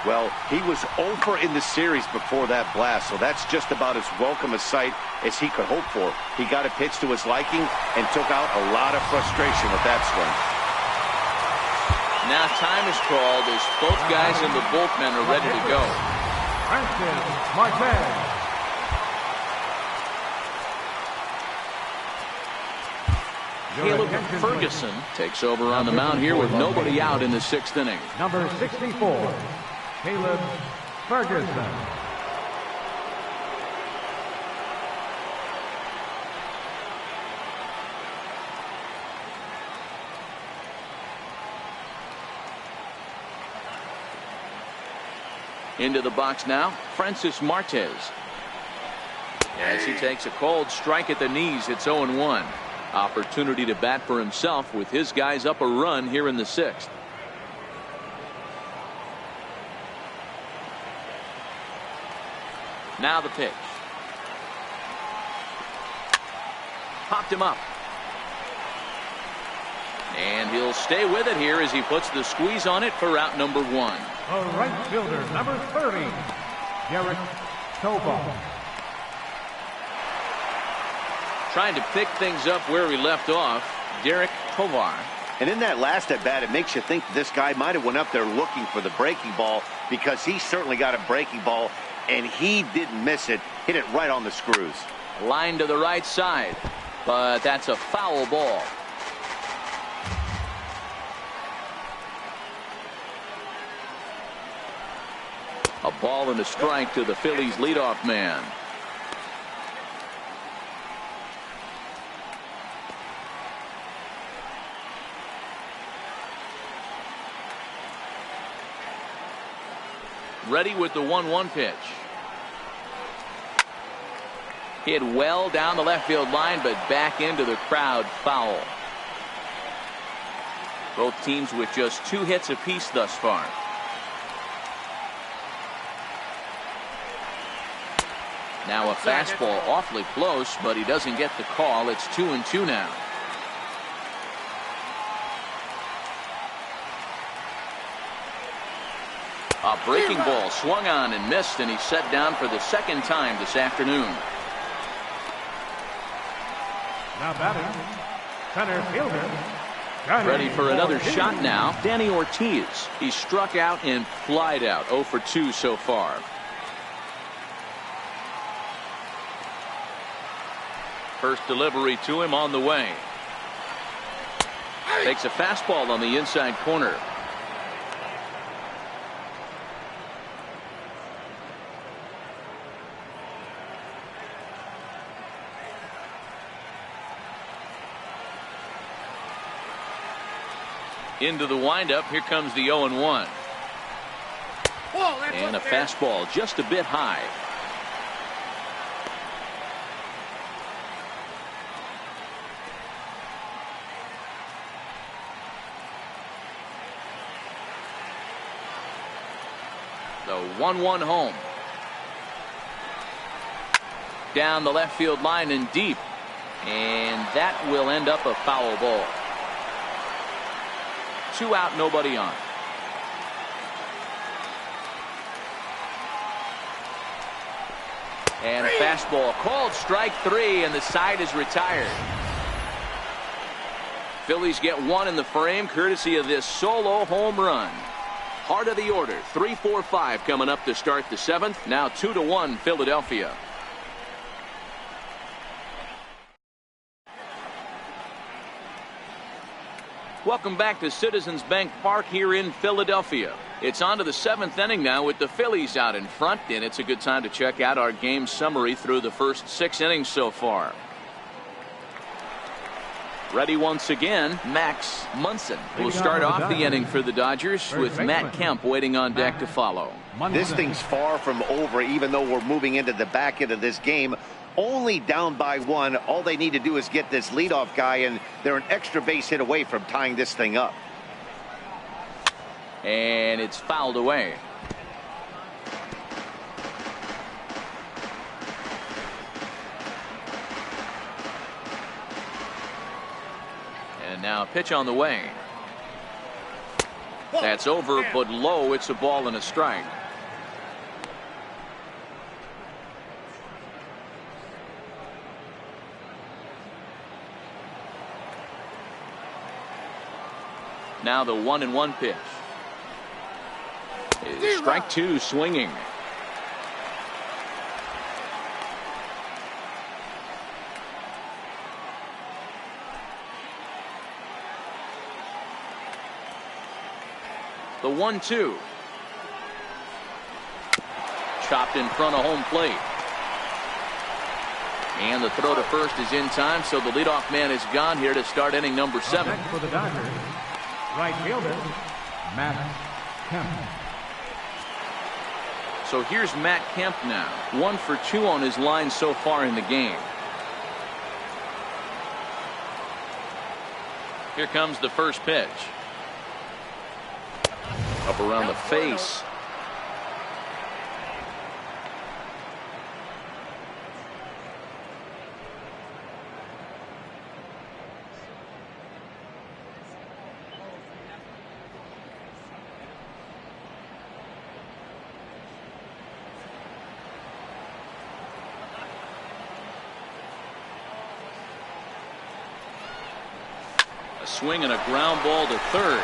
Well, he was over in the series before that blast, so that's just about as welcome a sight as he could hope for. He got a pitch to his liking and took out a lot of frustration with that swing. Now time is called as both guys in the bullpen are ready to go. Francis Marquez. Caleb Ferguson takes over on the mound here with nobody out in the 6th inning. Number 64, Caleb Ferguson. Into the box now, Francis Martes. As he takes a cold strike at the knees, it's 0-1. Opportunity to bat for himself with his guys up a run here in the 6th. Now the pitch. Popped him up. And he'll stay with it here as he puts the squeeze on it for out number 1. The right fielder, number 30, Derek Tovar. Trying to pick things up where he left off, Derek Tovar. And in that last at bat, it makes you think this guy might have went up there looking for the breaking ball, because he certainly got a breaking ball, and he didn't miss it. Hit it right on the screws. Line to the right side, but that's a foul ball. A ball and a strike to the Phillies leadoff man. Ready with the 1-1 pitch. Hit well down the left field line, but back into the crowd, foul. Both teams with just 2 hits apiece thus far. Now a fastball awfully close, but he doesn't get the call. It's 2-2 now. A breaking ball swung on and missed, and he's set down for the 2nd time this afternoon. Now batting, center fielder. Danny Ready for another Ortiz. shot now, Danny Ortiz. He struck out and flied out, 0 for 2 so far. First delivery to him on the way. Takes a fastball on the inside corner. Into the windup. Here comes the 0-1. And a fastball just a bit high. The 1-1 home. Down the left field line and deep. And that will end up a foul ball. 2 out, nobody on. And a fastball called strike 3, and the side is retired. Phillies get 1 in the frame courtesy of this solo home run. Heart of the order, 3-4-5 coming up to start the 7th. Now 2-1 Philadelphia. Welcome back to Citizens Bank Park here in Philadelphia. It's on to the 7th inning now with the Phillies out in front, and it's a good time to check out our game summary through the first 6 innings so far. Ready once again, Max Munson will start off the inning for the Dodgers with Matt Kemp waiting on deck to follow. This thing's far from over, even though we're moving into the back end of this game. Only down by 1. All they need to do is get this leadoff guy, and they're an extra base hit away from tying this thing up. And it's fouled away. And now a pitch on the way. That's over, but low. It's a ball and a strike. Now the 1-1 pitch. Strike 2 swinging. The 1-2. Chopped in front of home plate. And the throw to first is in time, so the leadoff man is gone here to start inning number 7. Next for the Dodgers, right fielder, Matt Kemp. So here's Matt Kemp now. 1 for 2 on his line so far in the game. Here comes the first pitch. Up around the face. A swing and a ground ball to third.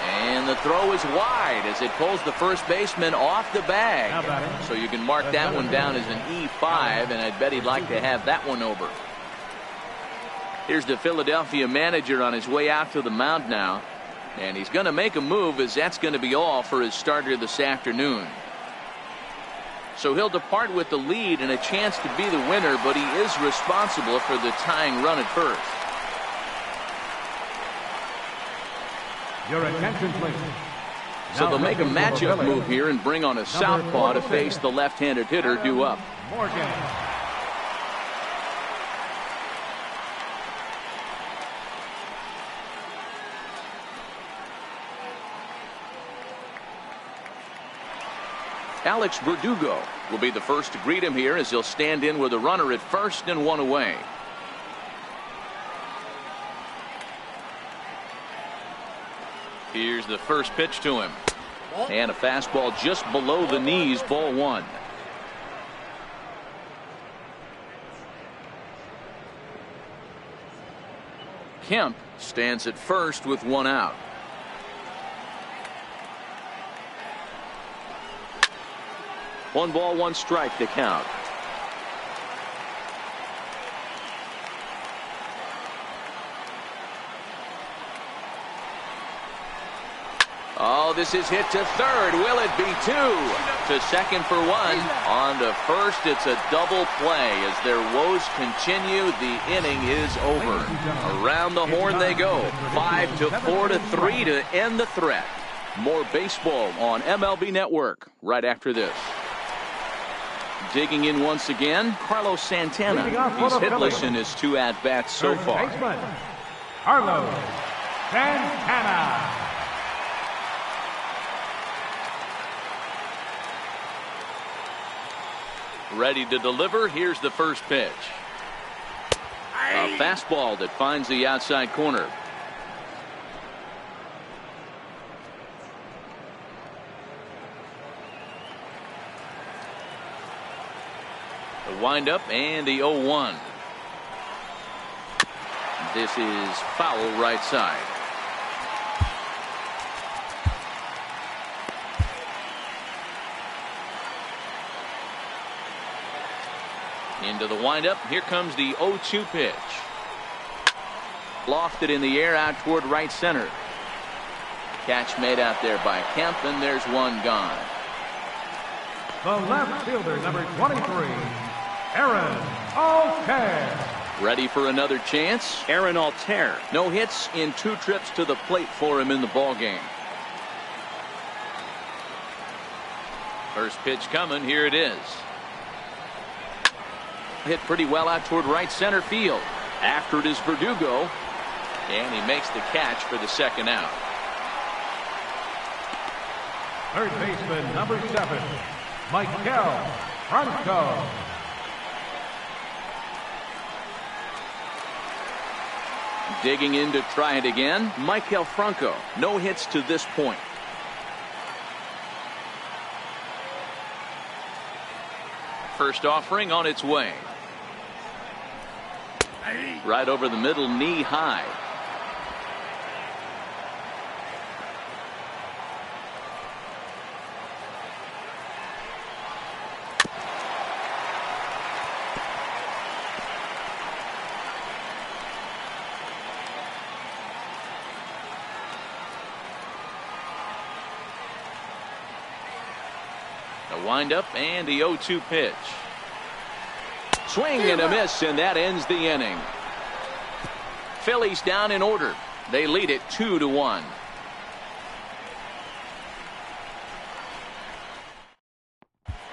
And the throw is wide as it pulls the first baseman off the bag. So you can mark that one down as an E5, and I'd bet he'd like to have that one over. Here's the Philadelphia manager on his way out to the mound now. And he's going to make a move, as that's going to be all for his starter this afternoon. So he'll depart with the lead and a chance to be the winner, but he is responsible for the tying run at first. Your attention, please. So they'll make a matchup move here and bring on a southpaw to face the left-handed hitter due up. Morgan. Alex Verdugo will be the first to greet him here as he'll stand in with a runner at first and one away. Here's the first pitch to him. And a fastball just below the knees, ball one. Kemp stands at first with one out. One ball, one strike to count. Oh, this is hit to third. Will it be two? To second for one. On to first, it's a double play. As their woes continue, the inning is over. Around the horn they go. 5-4 to 3 to end the threat. More baseball on MLB Network right after this. Digging in once again, Carlos Santana. He's hitless in his 2 at-bats so far. Carlos Santana. Ready to deliver. Here's the first pitch. A fastball that finds the outside corner. The windup and the 0-1. This is foul right side. Into the windup. Here comes the 0-2 pitch. Lofted in the air out toward right center. Catch made out there by Kemp, and there's one gone. The left fielder, number 23, Aaron Altair. Ready for another chance. Aaron Altair. No hits in 2 trips to the plate for him in the ballgame. First pitch coming. Here it is. Hit pretty well out toward right center field. After it is Verdugo, and he makes the catch for the second out. Third baseman, number 7, Michael Franco. Digging in to try it again, Michael Franco. No hits to this point. First offering on its way. Right over the middle, knee high. The windup and the 0-2 pitch. Swing and a miss, and that ends the inning. Phillies down in order. They lead it 2-1.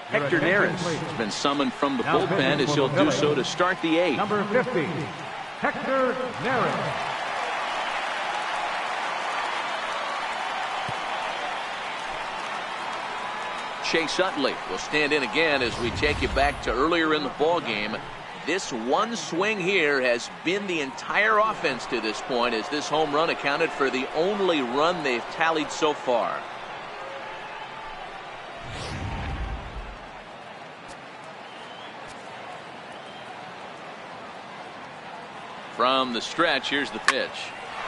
Hector Neris has been summoned from the bullpen as he'll do so to start the 8th. Number 50, Hector Neris. Chase Utley will stand in again as we take you back to earlier in the ball game. This one swing here has been the entire offense to this point, as this home run accounted for the only run they've tallied so far. From the stretch, here's the pitch.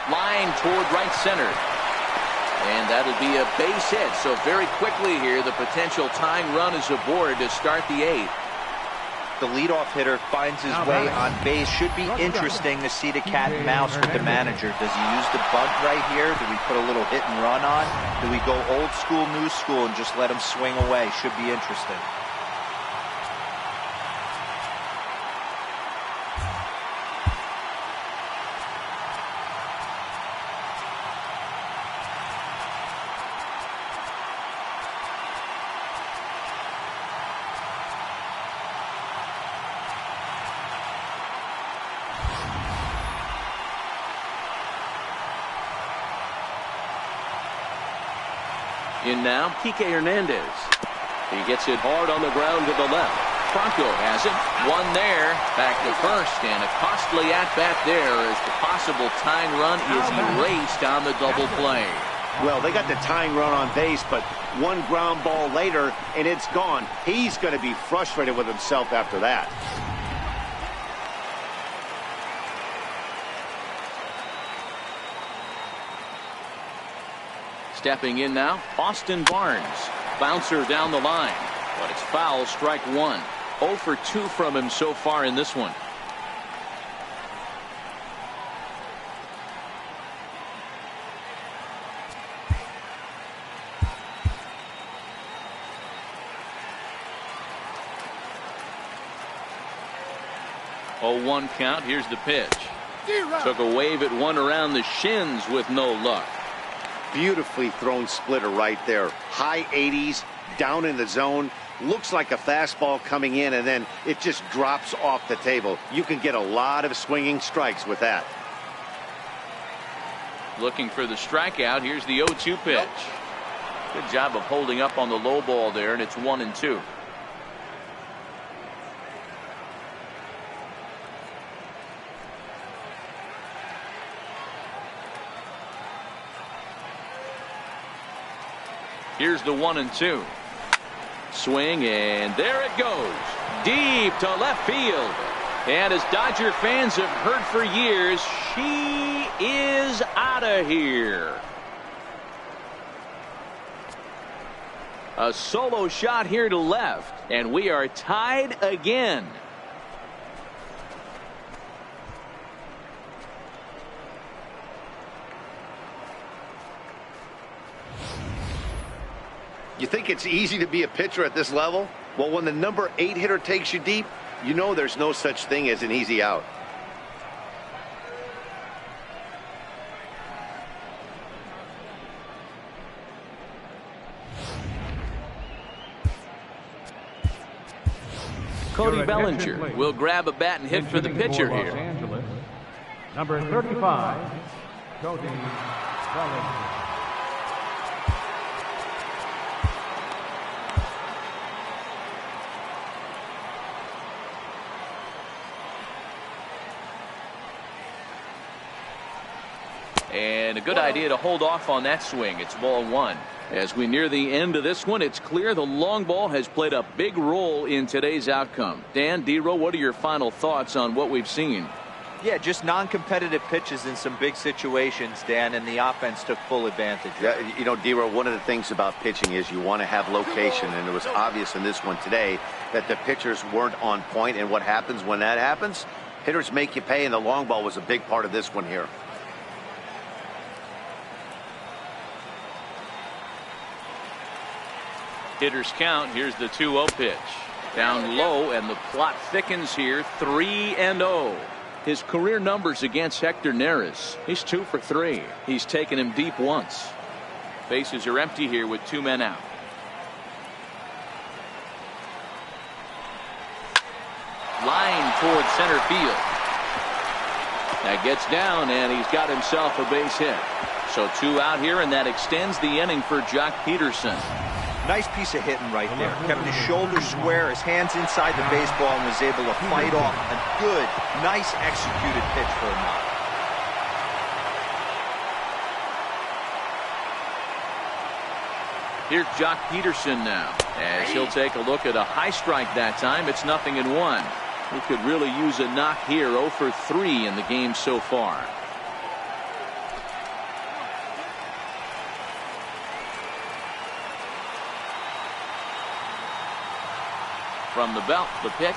Line toward right center. And that'll be a base hit. So very quickly here, the potential tying run is aboard to start the 8th. The leadoff hitter finds his way on base. Should be interesting to see the cat and mouse with the manager. Does he use the bunt right here? Do we put a little hit and run on? Do we go old school, new school, and just let him swing away? Should be interesting. In now, Kike Hernandez. He gets it hard on the ground to the left. Franco has it. One there. Back to first. And a costly at-bat there as the possible tying run is erased on the double play. Well, they got the tying run on base, but one ground ball later, and it's gone. He's going to be frustrated with himself after that. Stepping in now, Austin Barnes. Bouncer down the line, but it's foul, strike 1. 0 for 2 from him so far in this one. Oh, 1 count. Here's the pitch. Took a wave at one around the shins with no luck. Beautifully thrown splitter right there. High 80s, down in the zone. Looks like a fastball coming in, and then it just drops off the table. You can get a lot of swinging strikes with that. Looking for the strikeout. Here's the 0-2 pitch. Good job of holding up on the low ball there, and it's 1-2. Here's the 1-2. Swing, and there it goes. Deep to left field. And as Dodger fans have heard for years, she is out of here. A solo shot here to left, and we are tied again. You think it's easy to be a pitcher at this level? Well, when the number 8 hitter takes you deep, you know there's no such thing as an easy out. Cody Bellinger will grab a bat and hit for the pitcher here. Number 35, Cody Bellinger. And a good idea to hold off on that swing. It's ball 1. As we near the end of this one, it's clear the long ball has played a big role in today's outcome. Dan, D-Row, what are your final thoughts on what we've seen? Yeah, just non-competitive pitches in some big situations, Dan, and the offense took full advantage. Yeah, you know, D-Row, one of the things about pitching is you want to have location, and it was obvious in this one today that the pitchers weren't on point, and what happens when that happens? Hitters make you pay, and the long ball was a big part of this one here. Hitters count. Here's the 2-0 pitch. Down low, and the plot thickens here. 3-0. His career numbers against Hector Neris. He's 2 for 3. He's taken him deep once. Bases are empty here with 2 men out. Line towards center field. That gets down, and he's got himself a base hit. So 2 out here, and that extends the inning for Jock Peterson. Nice piece of hitting right there. Kept his shoulders square, his hands inside the baseball, and was able to fight off a good, nice executed pitch for a knock. Here's Jock Peterson now, as he'll take a look at a high strike that time. It's 0-1. He could really use a knock here. 0 for 3 in the game so far. From the belt, the pitch,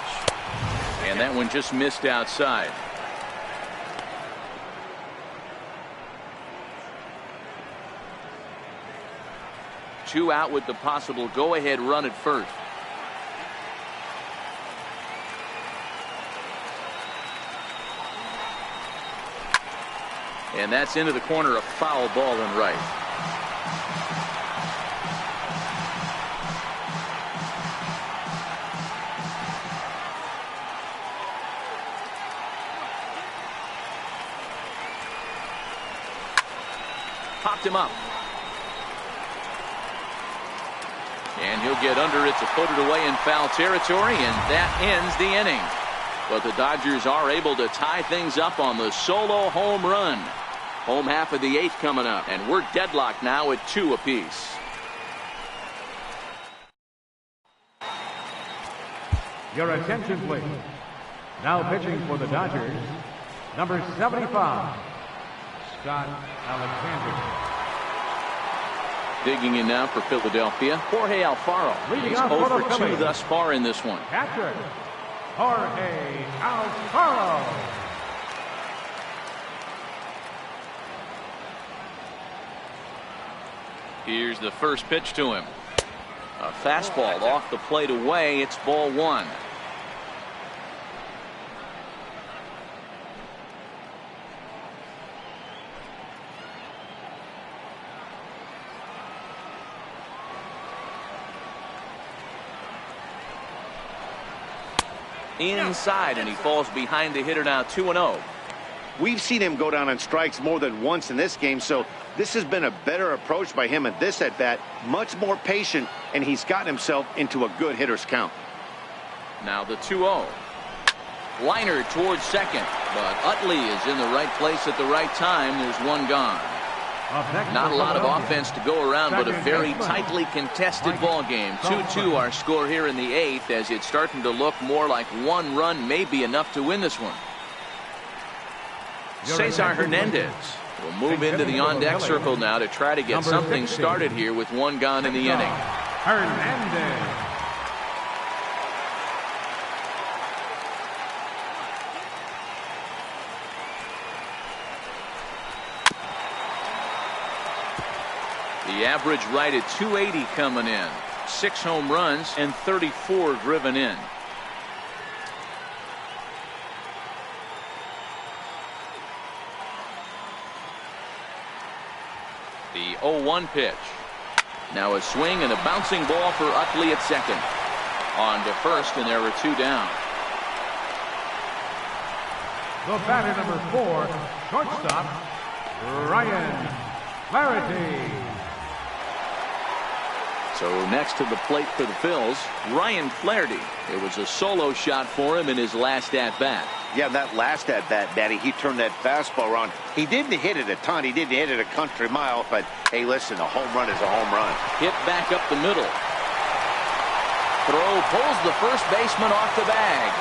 and that one just missed outside. Two out with the possible go-ahead run at first. And that's into the corner, a foul ball in right. Popped him up. And he'll get under it to put it away in foul territory, and that ends the inning. But the Dodgers are able to tie things up on the solo home run. Home half of the 8th coming up, and we're deadlocked now at 2 apiece. Your attention, please. Now pitching for the Dodgers, number 75, Scott Alexander. Digging in now for Philadelphia, Jorge Alfaro. He's 0 for 2 thus far in this one. Catcher, Jorge Alfaro. Here's the first pitch to him. A fastball off the plate away. It's ball 1. Inside, and he falls behind the hitter now. 2-0. We've seen him go down on strikes more than once in this game, so this has been a better approach by him at this at bat. Much more patient, and he's gotten himself into a good hitter's count. Now the 2-0. Liner towards second, but Utley is in the right place at the right time. There's one gone. Not a lot of offense to go around, but a very tightly contested ball game. 2-2 our score here in the 8th, as it's starting to look more like one run may be enough to win this one. Cesar Hernandez will move into the on-deck circle now to try to get something started here with one gone in the inning. Hernandez. The average right at 280 coming in. 6 home runs and 34 driven in. The 0-1 pitch. Now a swing and a bouncing ball for Utley at second. On to first, and there are 2 down. The batter, number 4, shortstop, Ryan Flaherty. So next to the plate for the Phils, Ryan Flaherty. It was a solo shot for him in his last at-bat. Yeah, that last at-bat, Daddy, he turned that fastball around. He didn't hit it a ton. He didn't hit it a country mile, but hey, listen, a home run is a home run. Hit back up the middle. Throw pulls the first baseman off the bag.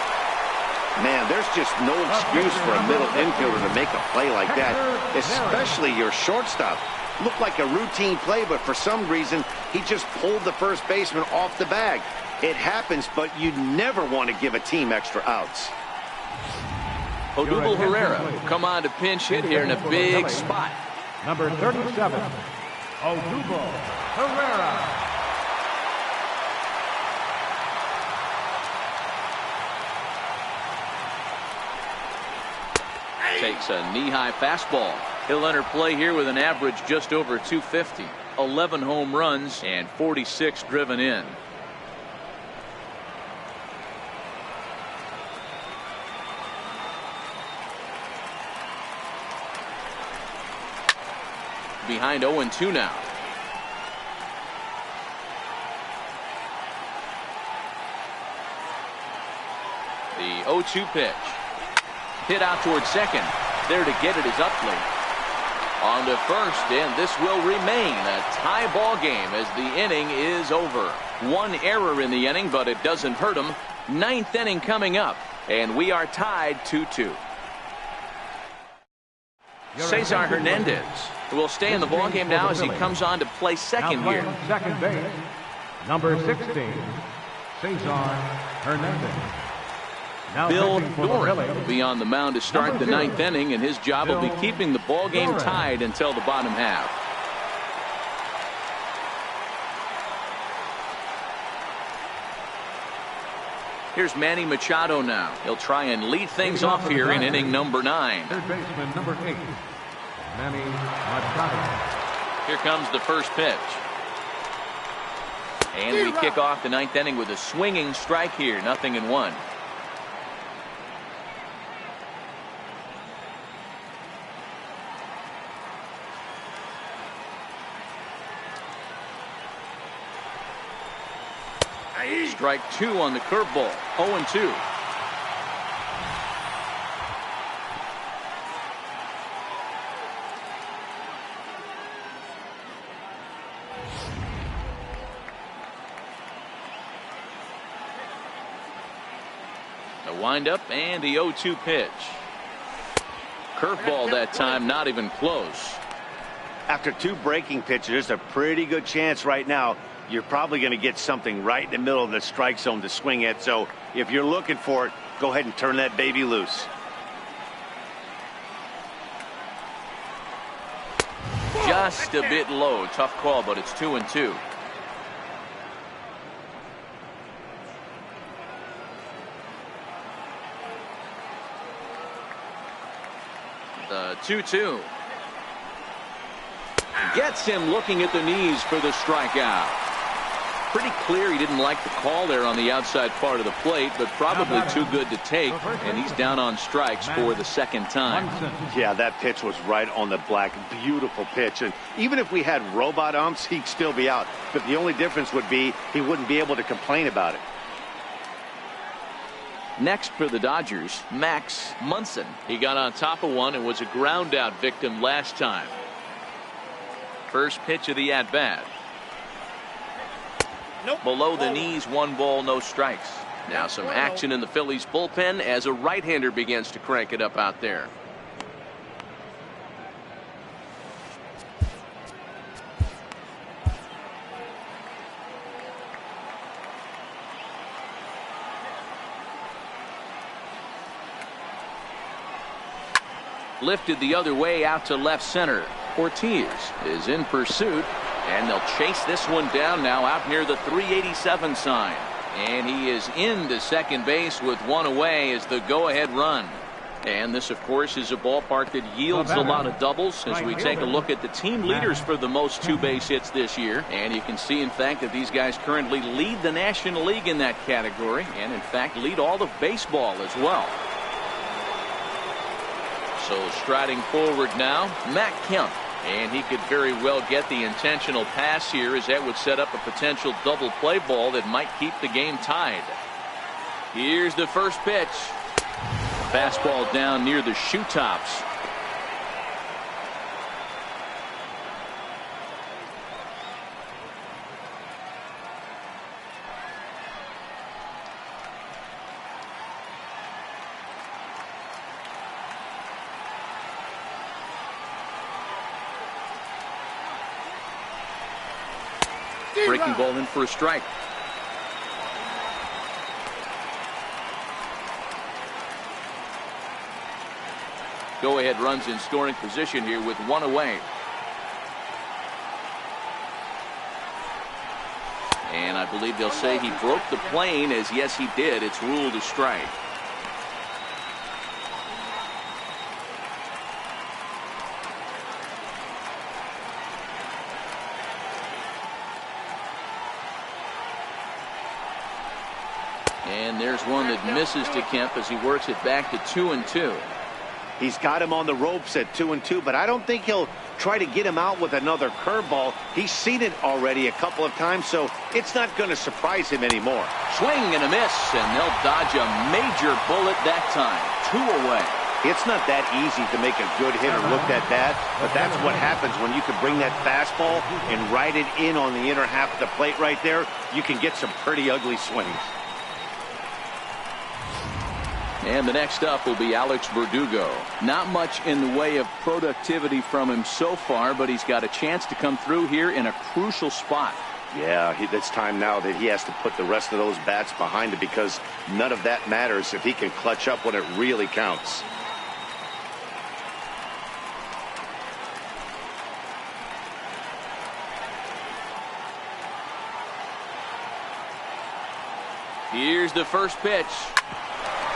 Man, there's just no excuse for a middle infielder to make a play like that, especially your shortstop. Looked like a routine play, but for some reason, he just pulled the first baseman off the bag. It happens, but you never want to give a team extra outs. Odubel Herrera will come on to pinch hit here in a big spot. Number 37, Odubel Herrera. Takes a knee-high fastball. He'll enter play here with an average just over 250. 11 home runs and 46 driven in. behind 0-2 now. The 0-2 pitch. Hit out towards second. There to get it is Upley. On to first, and this will remain a tie ball game as the inning is over. One error in the inning, but it doesn't hurt him. Ninth inning coming up, and we are tied 2-2. Cesar Hernandez will stay in the ball game now as he comes on to play second here. Second base, number 16, Cesar Hernandez. Bill Doran will be on the mound to start the ninth inning, and his job will be keeping the ball game tied until the bottom half. Here's Manny Machado now. He'll try and lead things off here in inning number 9. Third baseman number 8, Manny Machado. Here comes the first pitch. And we kick off the ninth inning with a swinging strike here. 0-1. Strike 2 on the curveball. 0-2. The windup and the 0-2 pitch. Curveball that time, not even close. After 2 breaking pitches, there's a pretty good chance right now you're probably going to get something right in the middle of the strike zone to swing at. So if you're looking for it, go ahead and turn that baby loose. Just a bit low. Tough call, but it's 2-2. The 2-2. Gets him looking at the knees for the strikeout. Pretty clear he didn't like the call there on the outside part of the plate, but probably too good to take, and he's down on strikes for the second time. Yeah, that pitch was right on the black. Beautiful pitch. And even if we had robot umps, he'd still be out. But the only difference would be he wouldn't be able to complain about it. Next for the Dodgers, Max Munson. He got on top of one and was a ground out victim last time. First pitch of the at-bat. Nope. Below the knees, 1 ball, no strikes. Now some action in the Phillies bullpen as a right-hander begins to crank it up out there. Lifted the other way out to left center. Ortiz is in pursuit, and they'll chase this one down now out near the 387 sign. And he is into second base with 1 away as the go-ahead run. And this, of course, is a ballpark that yields a lot of doubles as we take a look at the team leaders for the most 2 base hits this year. And you can see, in fact, that these guys currently lead the National League in that category and, in fact, lead all of baseball as well. So striding forward now, Matt Kemp. And he could very well get the intentional pass here, as that would set up a potential double play ball that might keep the game tied. Here's the first pitch. Fastball down near the shoe tops. Breaking ball in for a strike. Go ahead runs in scoring position here with 1 away. And I believe they'll say he broke the plane, as yes he did. It's ruled a strike. And there's one that misses to Kemp as he works it back to 2-2. He's got him on the ropes at 2-2, but I don't think he'll try to get him out with another curveball. He's seen it already a couple of times, so it's not going to surprise him anymore. Swing and a miss, and they'll dodge a major bullet that time. 2 away. It's not that easy to make a good hitter look that bad, but that's what happens when you can bring that fastball and ride it in on the inner half of the plate right there. You can get some pretty ugly swings. And the next up will be Alex Verdugo. Not much in the way of productivity from him so far, but he's got a chance to come through here in a crucial spot. Yeah, it's time now that he has to put the rest of those bats behind it, because none of that matters if he can clutch up when it really counts. Here's the first pitch.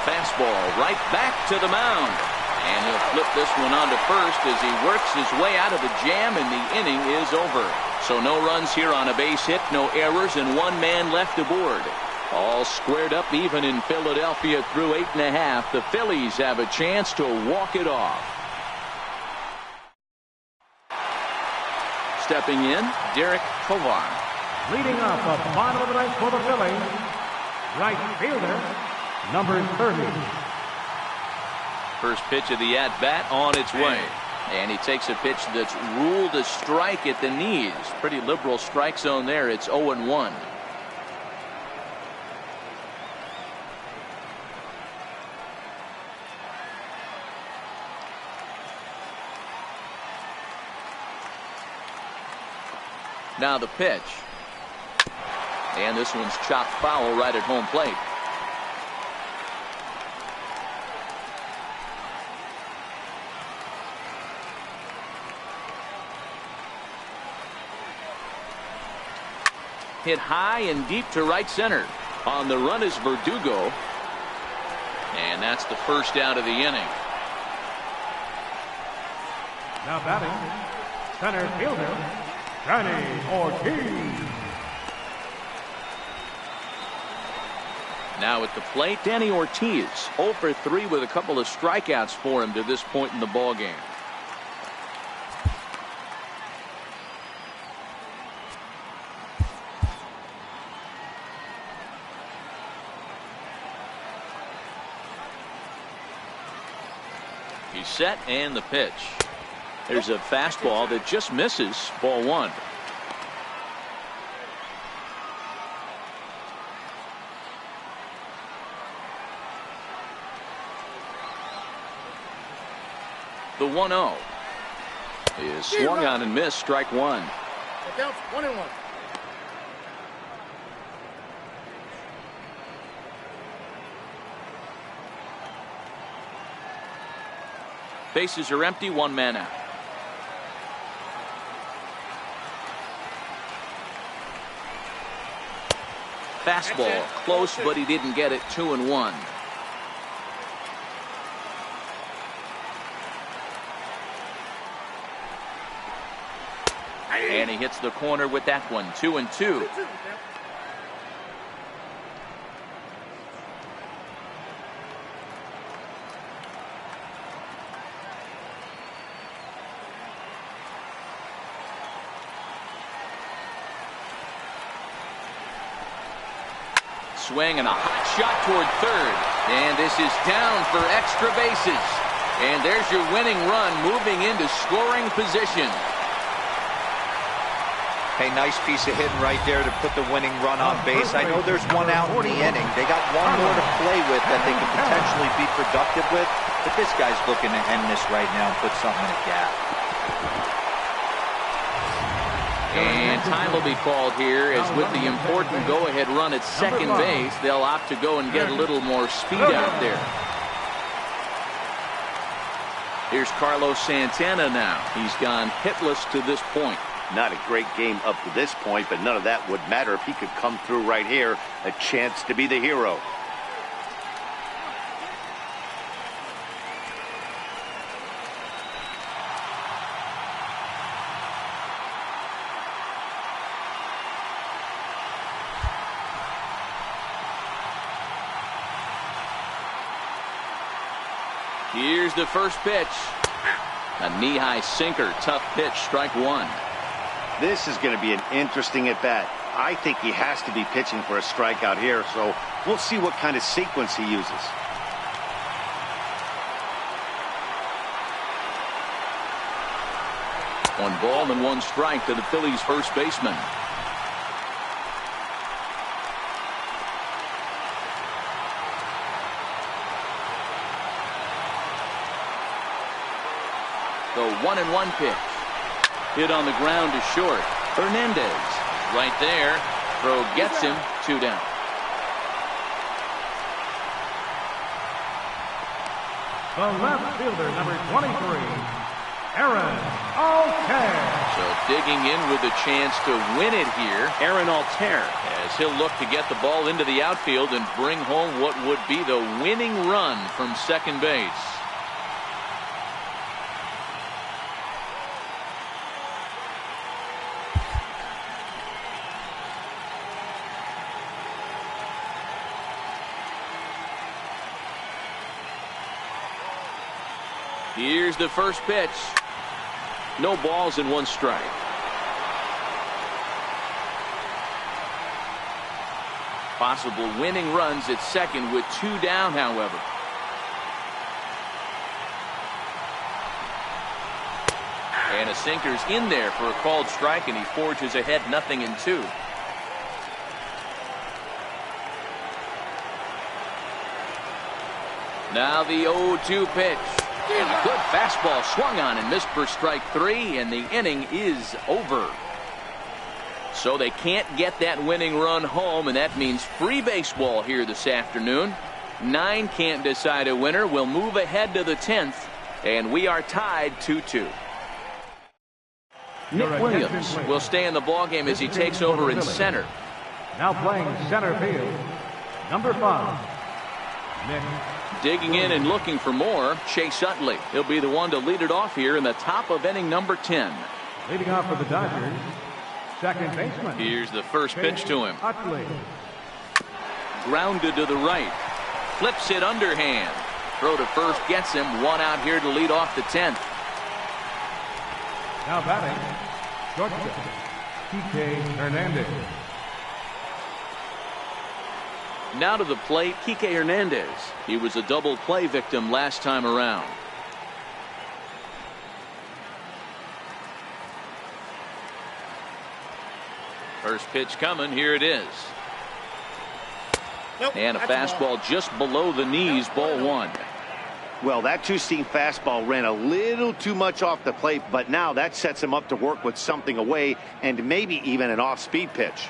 Fastball right back to the mound. And he'll flip this one on to first as he works his way out of the jam, and the inning is over. So no runs here on a base hit, no errors, and 1 man left aboard. All squared up even in Philadelphia through 8.5. The Phillies have a chance to walk it off. Stepping in, Derek Tovar. Leading off the bottom of the ninth for the Phillies, right fielder, number 30. First pitch of the at-bat on its way. And he takes a pitch that's ruled a strike at the knees. Pretty liberal strike zone there. It's 0-1. Now the pitch. And this one's chopped foul right at home plate. Hit high and deep to right center. On the run is Verdugo. And that's the first out of the inning. Now batting, center fielder, Danny Ortiz. Now at the plate, Danny Ortiz, 0 for 3 with a couple of strikeouts for him to this point in the ballgame. He's set, and the pitch. There's a fastball that just misses. Ball 1. The 1-0 is swung on and missed. Strike 1. Down 1-1. Bases are empty. 1 man out. Fastball close, but he didn't get it. 2-1. And he hits the corner with that one. 2-2. Swing and a hot shot toward third. And this is down for extra bases. And there's your winning run, moving into scoring position. Hey, nice piece of hitting right there to put the winning run on base. I know there's 1 out in the inning. They got 1 more to play with that they can potentially be productive with. But this guy's looking to end this right now and put something in a gap. And time will be called here, as with the important go-ahead run at second base, they'll opt to go and get a little more speed out there. Here's Carlos Santana now. He's gone hitless to this point. Not a great game up to this point, but none of that would matter if he could come through right here. A chance to be the hero. Here's the first pitch. A knee-high sinker. Tough pitch. Strike one. This is going to be an interesting at-bat. I think he has to be pitching for a strikeout here, so we'll see what kind of sequence he uses. One ball and one strike to the Phillies first baseman. The 1-1 pitch. Hit on the ground to short. Hernandez right there. Throw gets him. 2 down. The left fielder, number 23, Aaron Altair. So digging in with a chance to win it here, Aaron Altair, as he'll look to get the ball into the outfield and bring home what would be the winning run from second base. Here's the first pitch. No balls and 1 strike. Possible winning runs at second with 2 down, however. And a sinker's in there for a called strike, and he forges ahead 0-2. Now the 0-2 pitch. And a good fastball swung on and missed for strike 3, and the inning is over. So they can't get that winning run home, and that means free baseball here this afternoon. 9 can't decide a winner. We'll move ahead to the 10th, and we are tied 2-2. Nick Williams will stay in the ballgame as he takes over in center. Now playing center field, number 5, Nick. Digging in and looking for more, Chase Utley. He'll be the one to lead it off here in the top of inning number 10. Leading off for the Dodgers, second baseman. Here's the first pitch to him. Utley. Grounded to the right. Flips it underhand. Throw to first gets him. 1 out here to lead off the 10th. Now batting, shortstop, PHI Hernandez. Now to the plate, Kike Hernandez. He was a double play victim last time around. First pitch coming. Here it is. And a fastball just below the knees. Ball 1. Well, that two-seam fastball ran a little too much off the plate, but now that sets him up to work with something away and maybe even an off-speed pitch.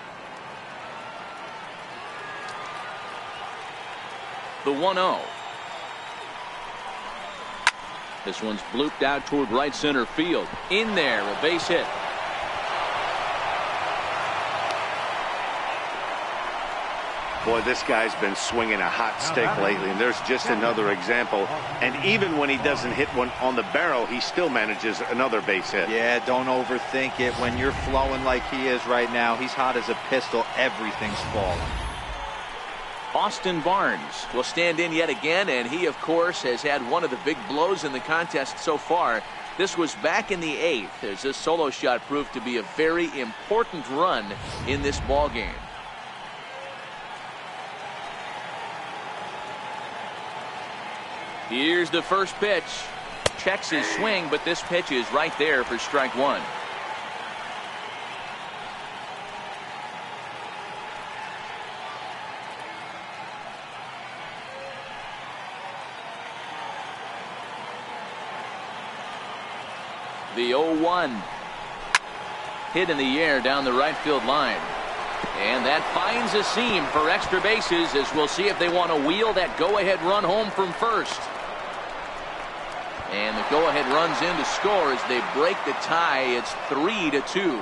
The 1-0. This one's blooped out toward right center field. In there, a base hit. Boy, this guy's been swinging a hot stick lately, and there's just another example. And even when he doesn't hit one on the barrel, he still manages another base hit. Yeah, don't overthink it. When you're flowing like he is right now, he's hot as a pistol. Everything's falling. Austin Barnes will stand in yet again, and he, of course, has had one of the big blows in the contest so far. This was back in the 8th, as this solo shot proved to be a very important run in this ball game. Here's the first pitch. Checks his swing, but this pitch is right there for strike 1. The 0-1. Hit in the air down the right field line. And that finds a seam for extra bases, as we'll see if they want to wheel that go-ahead run home from first. And the go-ahead runs in to score as they break the tie. It's 3-2.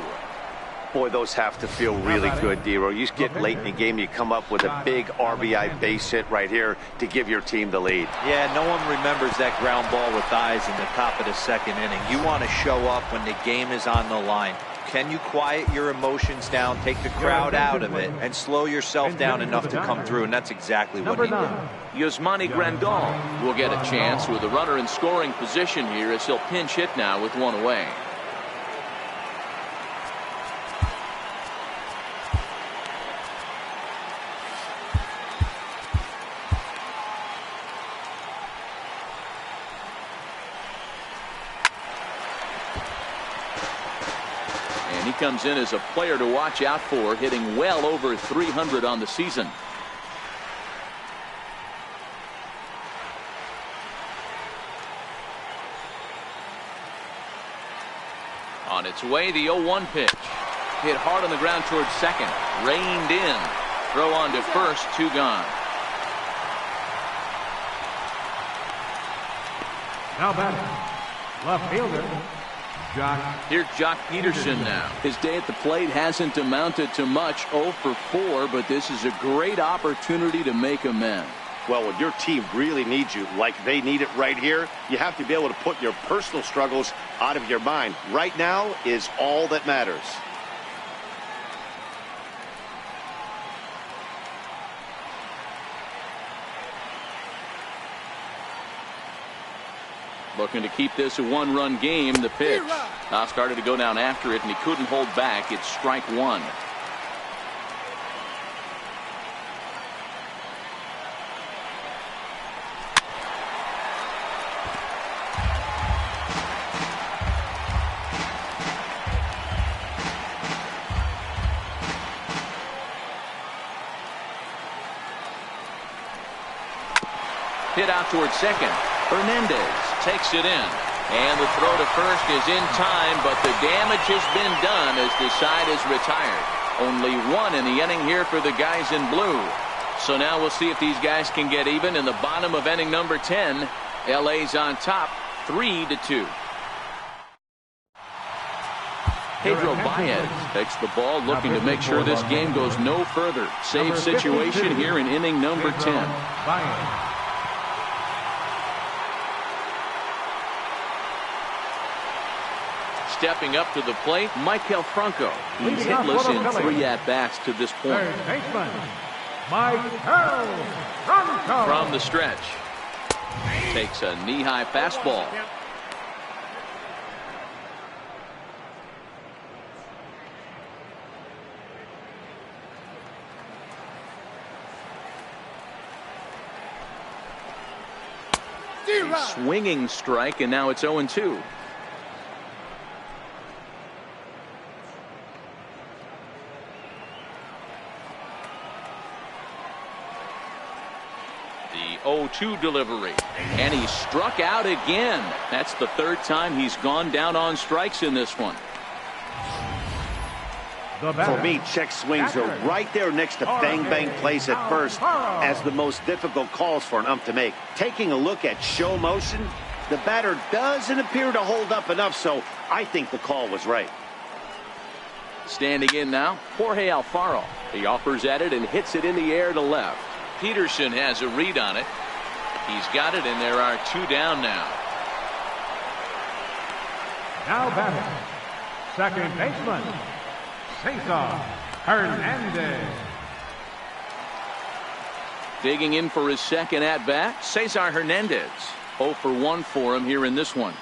Boy, those have to feel really good, Dero. You get late in the game, you come up with a big RBI base hit right here to give your team the lead. Yeah, no one remembers that ground ball with eyes in the top of the second inning. You want to show up when the game is on the line. Can you quiet your emotions down, take the crowd out of it, and slow yourself down enough to come through? And that's exactly what he did. Yasmani Grandal will get a chance with a runner in scoring position here as he'll pinch hit now with one away. He comes in as a player to watch out for, hitting well over 300 on the season. On its way, the 0-1 pitch. Hit hard on the ground towards second. Reined in. Throw on to first, 2 gone. Now batting, left fielder, Here's Jock Peterson now. His day at the plate hasn't amounted to much, 0 for 4, but this is a great opportunity to make amends. Well, when your team really needs you, like they need it right here, you have to be able to put your personal struggles out of your mind. Right now is all that matters. Looking to keep this a 1-run game. The pitch started to go down after it, and he couldn't hold back. It's strike 1. Hit out towards second. Hernandez takes it in, and the throw to first is in time, but the damage has been done as the side is retired. Only 1 in the inning here for the guys in blue. So now we'll see if these guys can get even in the bottom of inning number 10. LA's on top 3-2. Pedro Baez takes the ball, looking to make sure this game goes no further. Save situation here in inning number 10. Stepping up to the plate, Maikel Franco. He's hitless in 3 at-bats to this point. From the stretch. Takes a knee-high fastball. Swinging strike, and now it's 0-2. The 0-2 delivery, and he struck out again. That's the 3rd time he's gone down on strikes in this one. For me, check swings are right there next to bang-bang plays at first as the most difficult calls for an ump to make. Taking a look at show motion, the batter doesn't appear to hold up enough, so I think the call was right. Standing in now, Jorge Alfaro. He offers at it and hits it in the air to left. Peterson has a read on it. He's got it, and there are 2 down now. Now batting, second baseman, Cesar Hernandez. Digging in for his second at-bat, Cesar Hernandez. 0 for 1 for him here in this one.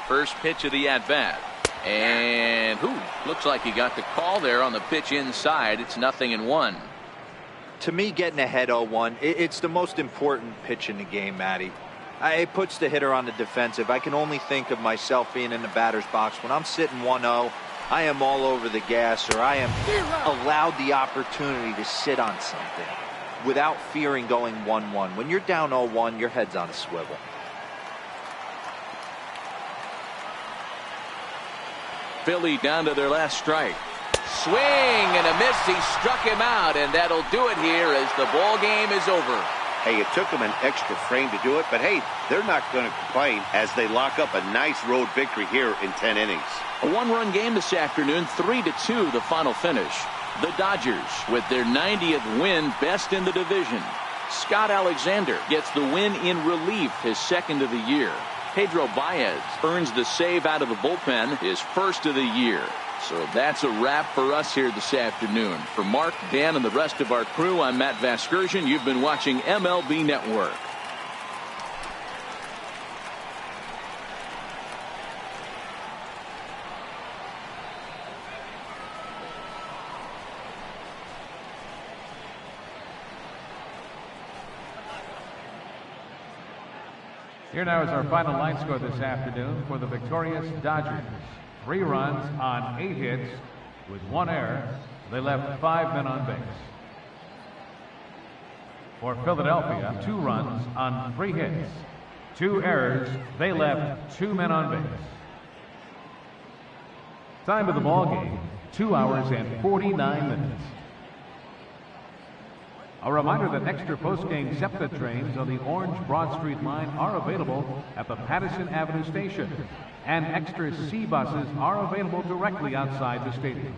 First pitch of the at-bat. And looks like he got the call there on the pitch inside. It's 0-1. To me, getting ahead 0-1, it's the most important pitch in the game, Matty. It puts the hitter on the defensive. I can only think of myself being in the batter's box. When I'm sitting 1-0, I am all over the gas, or I am allowed the opportunity to sit on something without fearing going 1-1. When you're down 0-1, your head's on a swivel. Philly down to their last strike. Swing and a miss. He struck him out, and that'll do it here as the ball game is over. Hey, it took them an extra frame to do it, but hey, they're not going to complain as they lock up a nice road victory here in 10 innings. A one-run game this afternoon, 3-2 the final finish. The Dodgers with their 90th win, best in the division. Scott Alexander gets the win in relief, his second of the year. Pedro Baez earns the save out of the bullpen, his first of the year. So that's a wrap for us here this afternoon. For Mark, Dan, and the rest of our crew, I'm Matt Vasgersian. You've been watching MLB Network. Here now is our final line score this afternoon for the victorious Dodgers. 3 runs on 8 hits with 1 error. They left 5 men on base. For Philadelphia, 2 runs on 3 hits, 2 errors. They left 2 men on base. Time of the ball game, 2 hours and 49 minutes. A reminder that extra post-game SEPTA trains on the Orange Broad Street line are available at the Patterson Avenue station, and extra C buses are available directly outside the stadium.